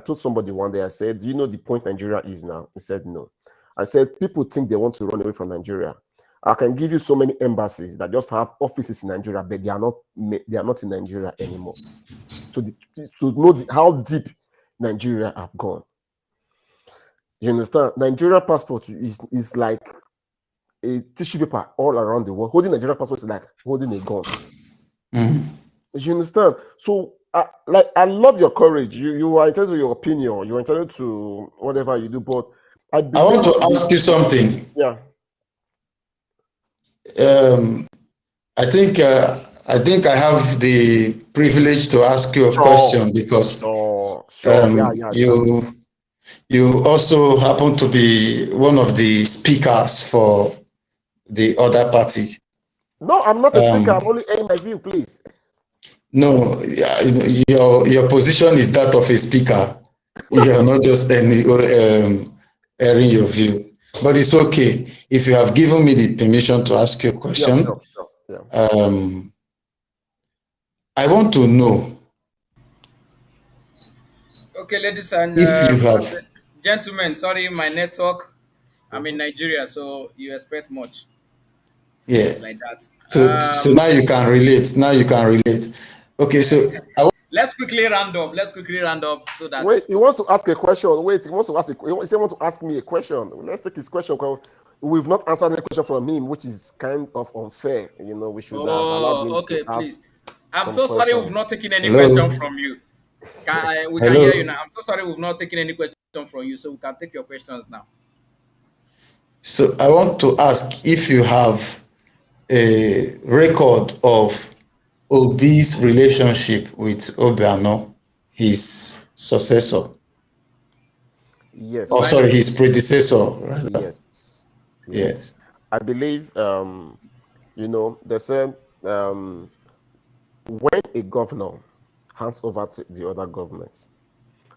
said, do you know the point Nigeria is now? He said, no. I said, people think they want to run away from Nigeria. I can give you so many embassies that just have offices in Nigeria, but they are not in Nigeria anymore. To know how deep Nigeria have gone. You understand? Nigeria passport is like a tissue paper all around the world. Holding Nigerian passport is like holding a gun. You understand? So, I love your courage. You are entitled to your opinion. You are entitled to whatever you do. But I want to ask you something. Yeah. I think I have the privilege to ask you a question because you also happen to be one of the speakers for the other party. No, I'm not a speaker. I'm only airing my view, please. No, your position is that of a speaker. You're not just airing your view. But it's okay. If you have given me the permission to ask you a question, sure. Yeah. I want to know. Okay, ladies and gentlemen, sorry, my network. I'm in Nigeria, so you expect much. Yeah. Like that. So now you can relate. Okay, so let's quickly round up. So that. Wait, he wants to ask a question. He wants to ask me a question. Let's take his question. We've not answered any question from him, which is kind of unfair. You know, we should have allowed him to ask. Please. I'm so sorry we've not taken any Hello? question from you. We can hear you now. I'm so sorry we've not taken any question from you, so we can take your questions now. So I want to ask if you have a record of Obi's relationship with Obiano, his successor. Yes. Oh, sorry, his predecessor. Rather. Yes. I believe, they said when a governor hands over to the other government,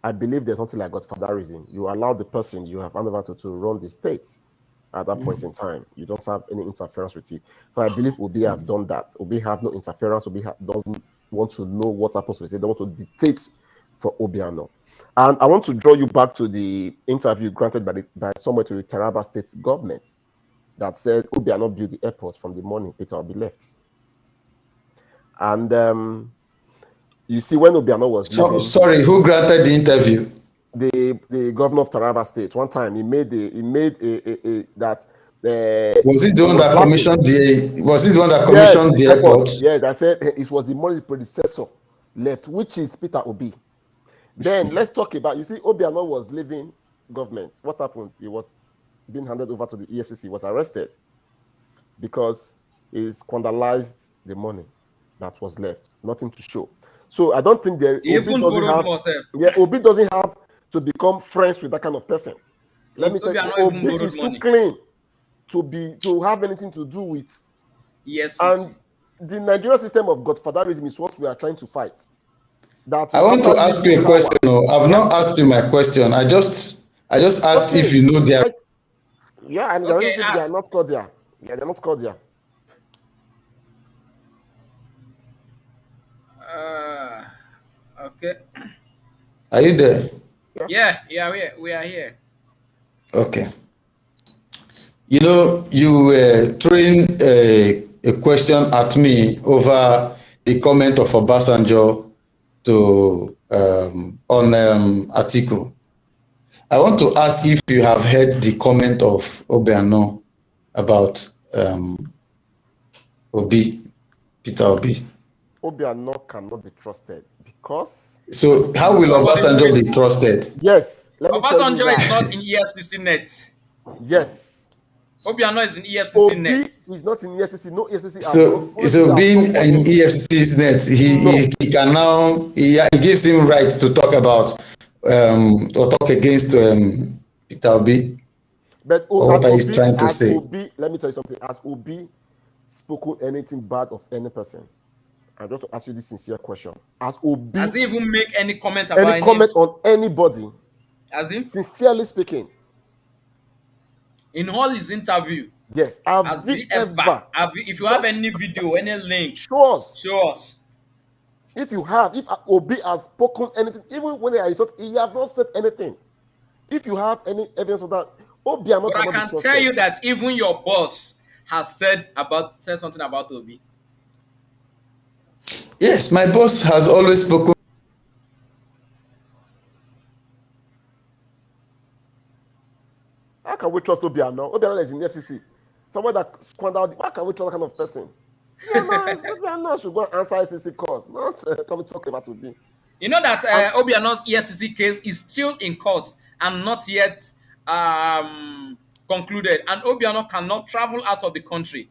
I believe there's something like godfatherism. You allow the person you have handed over to run the state at that point in time. You don't have any interference with it. But I believe Obi have done that. Obi have no interference. Obi doesn't want to know what happens to the state. They want to dictate for Obiano. And I want to draw you back to the interview granted by someone to the Taraba State government that said Obiano built the airport from the morning Peter Obi left. And you see, when Obiano was leaving, sorry, who granted the interview? The governor of Taraba State. One time he made that Was it the one that laughing. commissioned the? Was it the one that Yes, commissioned the airport? Yeah, that said it was the money predecessor left, which is Peter Obi. Then let's talk about, you see, Obiano was leaving government. What happened? He was being handed over to the EFCC. He was arrested because he squanderized the money that was left. Nothing to show. So I don't think there. Even Obi doesn't have. Yeah, Obi doesn't have to become friends with that kind of person. Let me tell you, Obi is too clean to have anything to do with. Yes. And the Nigerian system of godfatherism is what we are trying to fight. That I want to ask you a question. No, I've not asked you my question. I just asked if you know their. Yeah, and the relationship, they are not cordial. Yeah, they're not cordial. Okay. Are you there? Yeah, we are here. Okay. You know, you were throwing a question at me over the comment of Obasanjo to on Atiku. I want to ask if you have heard the comment of Obiano about Peter Obi. Obiano cannot be trusted because. So how will Obasanjo be trusted? Yes, let me tell you Obasanjo is not in EFCC net. Yes. Obiano is in EFCC net. He's not in EFCC. No EFCC. So being in EFCC's net, he can now he gives him right to talk about or talk against Peter Obi. But what he's trying to say. Obi, let me tell you something. Has Obi spoken anything bad of any person? I'm just to ask you this sincere question. Has Obi he even make any comment about any comment on anybody? As in, sincerely speaking, in all his interview, yes, has he ever? If you have any video, any link, show us. If you have, if Obi has spoken anything, even when he has not said anything. If you have any evidence of that, Obi are not. But I can tell you that even your boss has said something about Obi. Yes, my boss has always spoken. How can we trust Obiano? Obiano is in the FCC. Someone that squandered. How can we trust that kind of person? Obiano should go and answer FCC calls, not come talk about Obi. You know that Obiano's EFCC case is still in court and not yet concluded. And Obiano cannot travel out of the country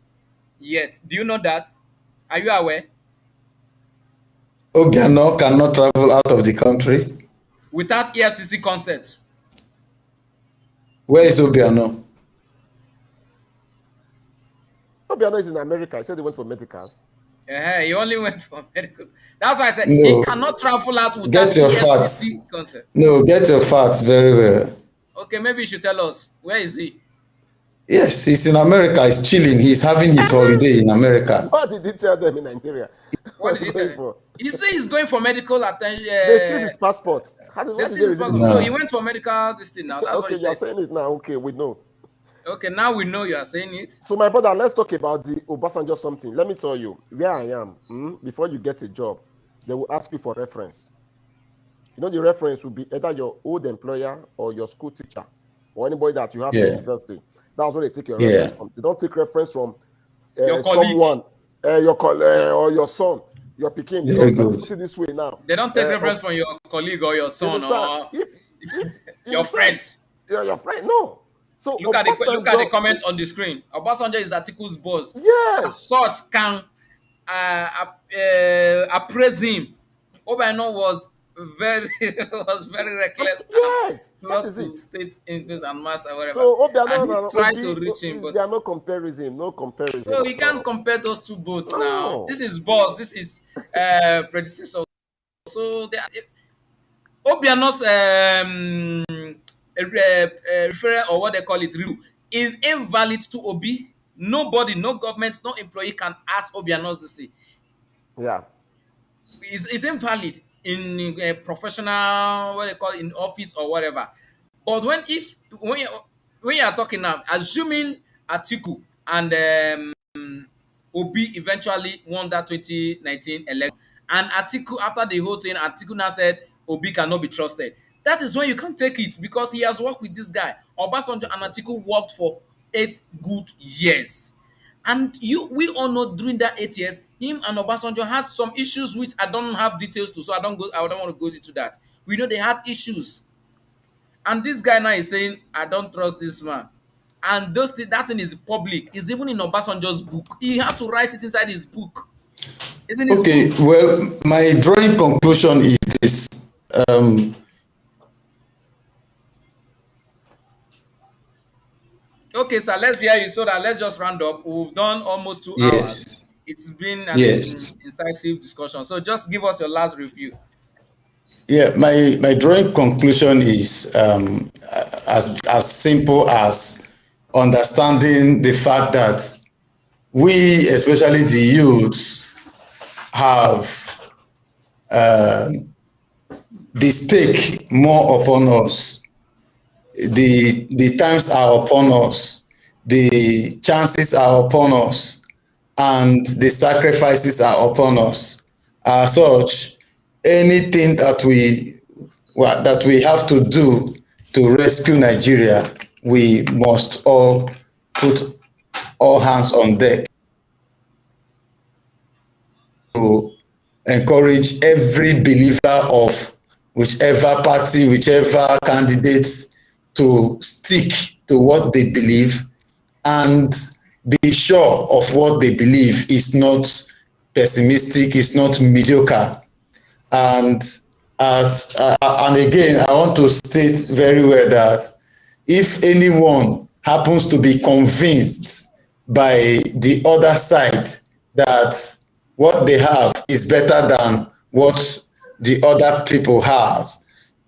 yet. Do you know that? Are you aware? Obiano cannot travel out of the country without EFCC consent. Where is Obiano? Obiano is in America. He said he went for medicals. He only went for medical. That's why I said he cannot travel out without EFCC consent. No, get your facts very well. Okay, maybe you should tell us. Where is he? Yes, he's in America. He's chilling. He's having his holiday in America. What did he tell them in Nigeria? What did he tell them? He said he's going for medical attention. They see his passport. So he went for medical this thing now. That's okay, you're saying it now. Okay, we know. Okay, now we know you are saying it. So my brother, let's talk about the Obasanjo something. Let me tell you where I am. Before you get a job, they will ask you for reference. You know, the reference will be either your old employer or your school teacher or anybody that you have in university. That's where they take your reference from. They don't take reference from your someone, your colleague or your son, your pikin. Put it this way now. They don't take reference from your colleague or your son or if your friend. Your friend, no. So look at the comment on the screen. Obasanjo is Atiku's boss. Yes. As such can appraise him. Obiano was very reckless. Yes, that is it. State interest and mass or whatever. So Obiano tried to reach him, but there are no comparison. So you can't compare those two boats now. This is boss. This is predecessor. So Obiano's referral or what they call it rule is invalid to Obi. Nobody, no government, no employee can ask Obiano's this thing. Yeah, it's invalid in a professional, what they call it, in office or whatever. But when you are talking now, assuming Atiku and Obi eventually won that 2019 election, and Atiku, after the whole thing, Atiku now said Obi cannot be trusted. That is when you can take it because he has worked with this guy. Obasanjo and Atiku worked for 8 good years. And we all know during that 8 years, him and Obasanjo had some issues which I don't have details to, so I don't want to go into that. We know they had issues. And this guy now is saying, I don't trust this man. And that thing is public. It's even in Obasanjo's book. He had to write it inside his book. It's in his book. Well, my drawing conclusion is this. Okay, sir, let's hear you so that let's just round up. We've done almost 2 hours. It's been an incisive discussion. So just give us your last review. Yeah, my drawing conclusion is as simple as understanding the fact that we, especially the youths, have the stake more upon us. The times are upon us. The chances are upon us, and the sacrifices are upon us. As such, anything that we have to do to rescue Nigeria, we must all put all hands on deck to encourage every believer of whichever party, whichever candidates, to stick to what they believe and be sure of what they believe is not pessimistic, is not mediocre. And again, I want to state very well that if anyone happens to be convinced by the other side that what they have is better than what the other people has,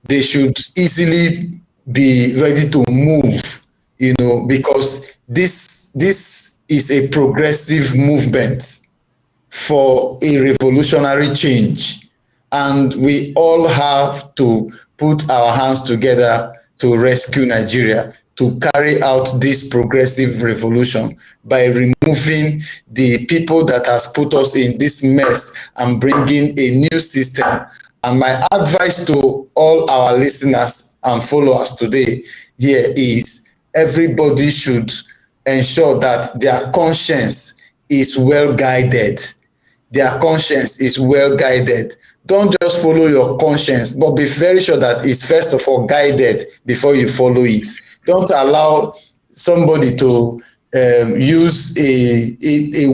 they should easily be ready to move, because this is a progressive movement for a revolutionary change, and we all have to put our hands together to rescue Nigeria, to carry out this progressive revolution by removing the people that has put us in this mess and bringing a new system. And my advice to all our listeners and followers today here is everybody should ensure that their conscience is well guided. Their conscience is well guided. Don't just follow your conscience, but be very sure that it's first of all guided before you follow it. Don't allow somebody to use a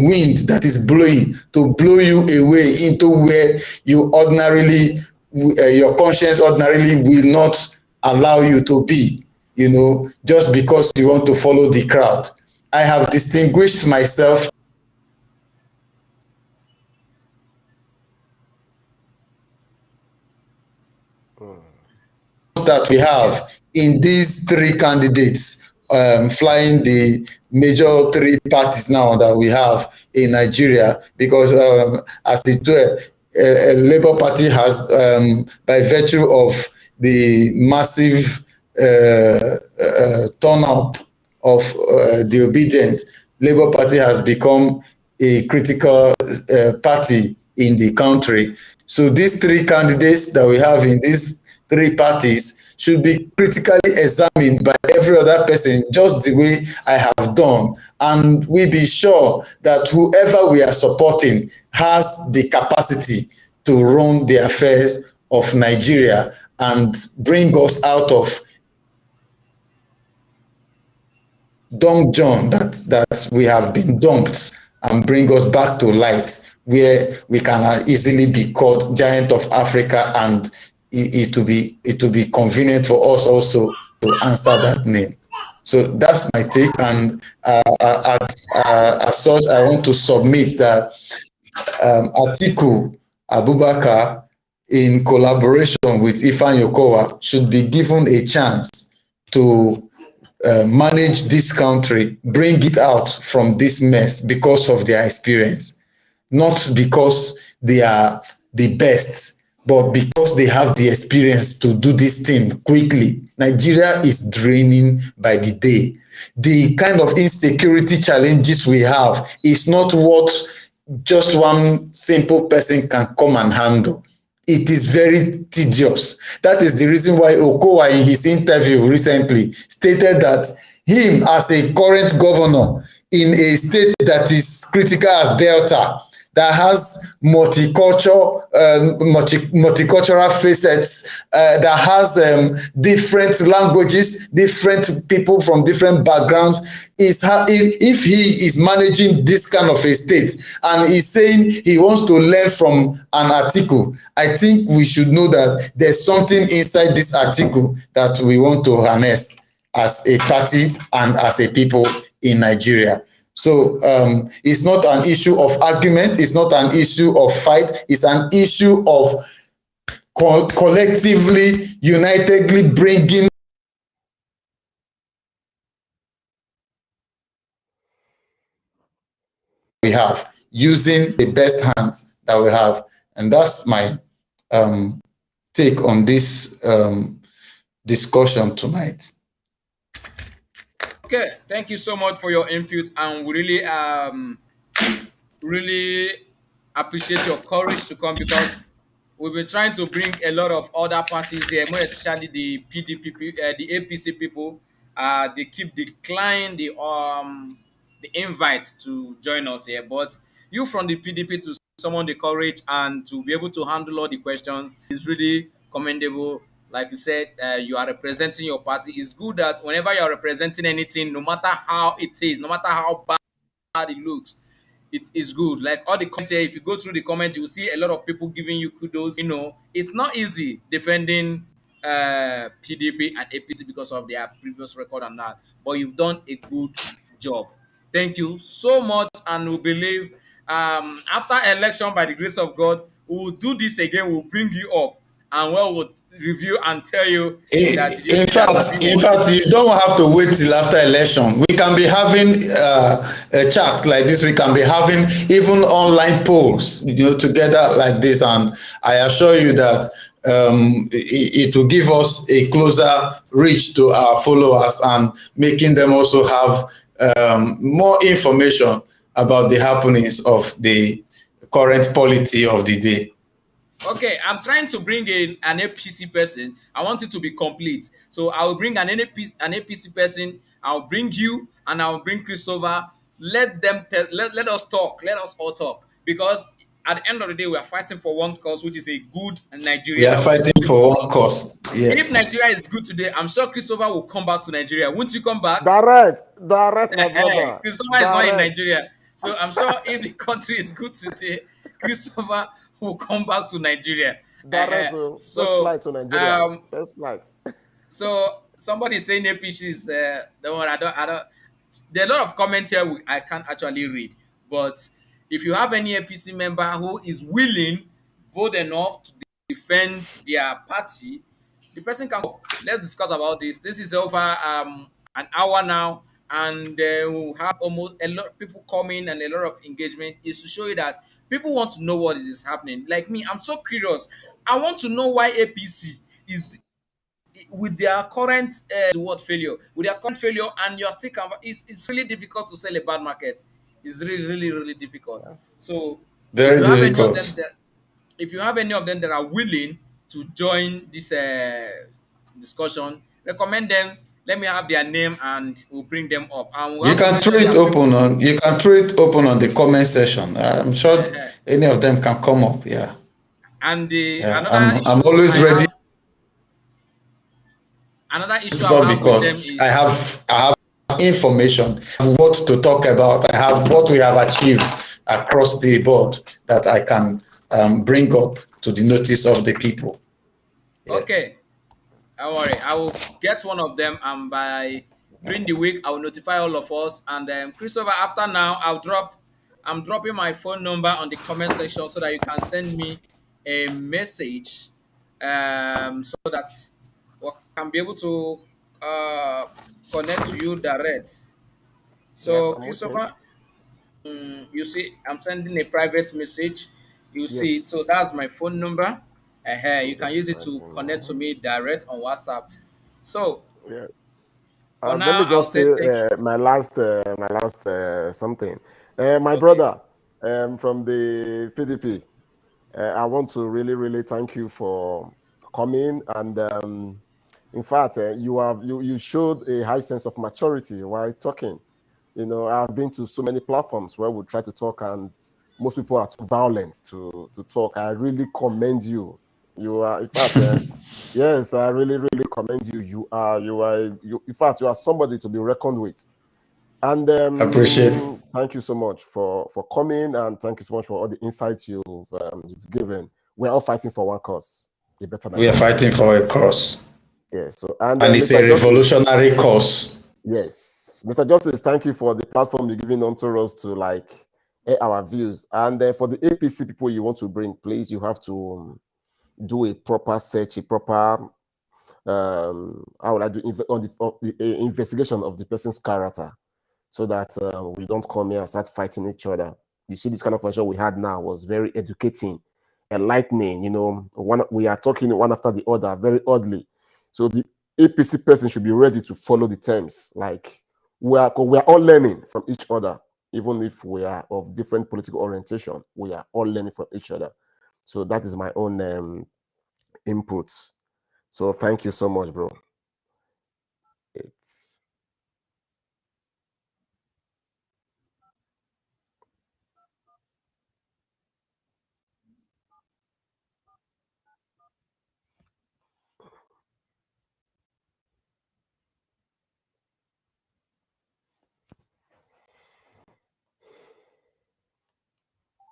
wind that is blowing to blow you away into where you ordinarily, your conscience ordinarily will not allow you to be, just because you want to follow the crowd. I have distinguished myself that we have in these 3 candidates flying the major 3 parties now that we have in Nigeria, because as it were, Labour Party has, by virtue of the massive turn up of the obedient, Labour Party has become a critical party in the country. So these 3 candidates that we have in these 3 parties should be critically examined by every other person, just the way I have done. And we be sure that whoever we are supporting has the capacity to run the affairs of Nigeria and bring us out of dungeon that we have been dumped, and bring us back to light, where we can easily be called giant of Africa, and it will be convenient for us also to answer that name. So that's my take, and as such, I want to submit that Atiku Abubakar, in collaboration with Ifeanyi Okowa, should be given a chance to manage this country, bring it out from this mess because of their experience, not because they are the best, but because they have the experience to do this thing quickly. Nigeria is draining by the day. The kind of insecurity challenges we have is not what just one simple person can come and handle. It is very tedious. That is the reason why Okowa, in his interview recently, stated that him as a current governor in a state that is critical as Delta, that has multicultural facets, that has different languages, different people from different backgrounds. If he is managing this kind of a state and he's saying he wants to learn from an article, I think we should know that there's something inside this article that we want to harness as a party and as a people in Nigeria. So it's not an issue of argument, it's not an issue of fight, it's an issue of collectively, unitedly bringing we have, using the best hands that we have. And that's my take on this discussion tonight. Okay, thank you so much for your input, and we really appreciate your courage to come, because we've been trying to bring a lot of other parties here, more especially the PDP, the APC people. They keep declining the invite to join us here. But you from the PDP to summon the courage and to be able to handle all the questions is really commendable. Like you said, you are representing your party. It's good that whenever you are representing anything, no matter how it is, no matter how bad it looks, it is good. Like all the comments here, if you go through the comments, you will see a lot of people giving you kudos. You know, it's not easy defending PDP and APC because of their previous record and that, but you've done a good job. Thank you so much, and we believe after election, by the grace of God, we will do this again. We'll bring you up, and we'll review and tell you that. In fact, you don't have to wait till after election. We can be having a chat like this. We can be having even online polls, together like this. And I assure you that it will give us a closer reach to our followers and making them also have more information about the happenings of the current polity of the day. Okay, I'm trying to bring in an APC person. I want it to be complete. So I will bring an APC person. I'll bring you, and I'll bring Christopher. Let us talk. Let us all talk. Because at the end of the day, we are fighting for one cause, which is a good Nigeria. We are fighting for one cause. Yes. If Nigeria is good today, I'm sure Christopher will come back to Nigeria. Won't you come back? Direct, my brother. Christopher is not in Nigeria. So I'm sure if the country is good today, Christopher will come back to Nigeria. So first flight to Nigeria. First flight. So somebody saying APC is don't worry, I don't. There are a lot of comments here I can't actually read. But if you have any APC member who is willing, bold enough to defend their party, the person can come. Let's discuss about this. This is over an hour now, and we'll have almost a lot of people coming and a lot of engagement. Is to show you that people want to know what is happening. Like me, I'm so curious. I want to know why APC is with their current failure. With their current failure, and you're still it's really difficult to sell a bad market. It's really, really, really difficult. Yeah. So very difficult. If you have any of them that are willing to join this discussion, recommend them. Let me have their name, and we'll bring them up. And you can throw it open on. You can throw it open on the comment section. I'm sure any of them can come up. Yeah. And I'm always ready. Another issue I have because with them is I have information, what to talk about. I have what we have achieved across the board that I can bring up to the notice of the people. Yeah. Okay. Don't worry, I will get one of them, and during the week I will notify all of us. And Christopher, after now, I'm dropping my phone number on the comment section so that you can send me a message, so that we can be able to connect to you direct. So yes, Christopher, you see, I'm sending a private message. You see, so that's my phone number. You can use it to connect to me direct on WhatsApp. So yes. Now, let me just say my last something. My brother from the PDP, I want to really, really thank you for coming, and In fact, you showed a high sense of maturity while talking. You know, I've been to so many platforms where we try to talk, and most people are too violent to talk. I really commend you. You are, in fact, yes, I really commend you. In fact, you are somebody to be reckoned with. And Appreciate. thank you so much for coming, and thank you so much for all the insights you've given. We're all fighting for one cause, a better We are Nigeria. fighting for a cause, Yes. So, and and it's a Mr. Justice, revolutionary cause. yes, Mr. Justice, thank you for the platform you're giving onto us to like air our views. And for the APC people you want to bring, please, you have to do a proper search, a proper how would I do on the investigation of the person's character, so that we don't come here and start fighting each other. You see, this kind of pressure we had now was very educating, enlightening. You know, we are talking one after the other very oddly. So the APC person should be ready to follow the terms. Like we are all learning from each other, even if we are of different political orientation. We are all learning from each other. So that is my own inputs. So thank you so much, bro. It's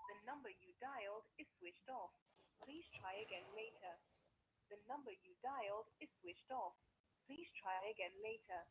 The number you dialed is switched off. Please try again later. The number you dialed is switched off. Please try again later.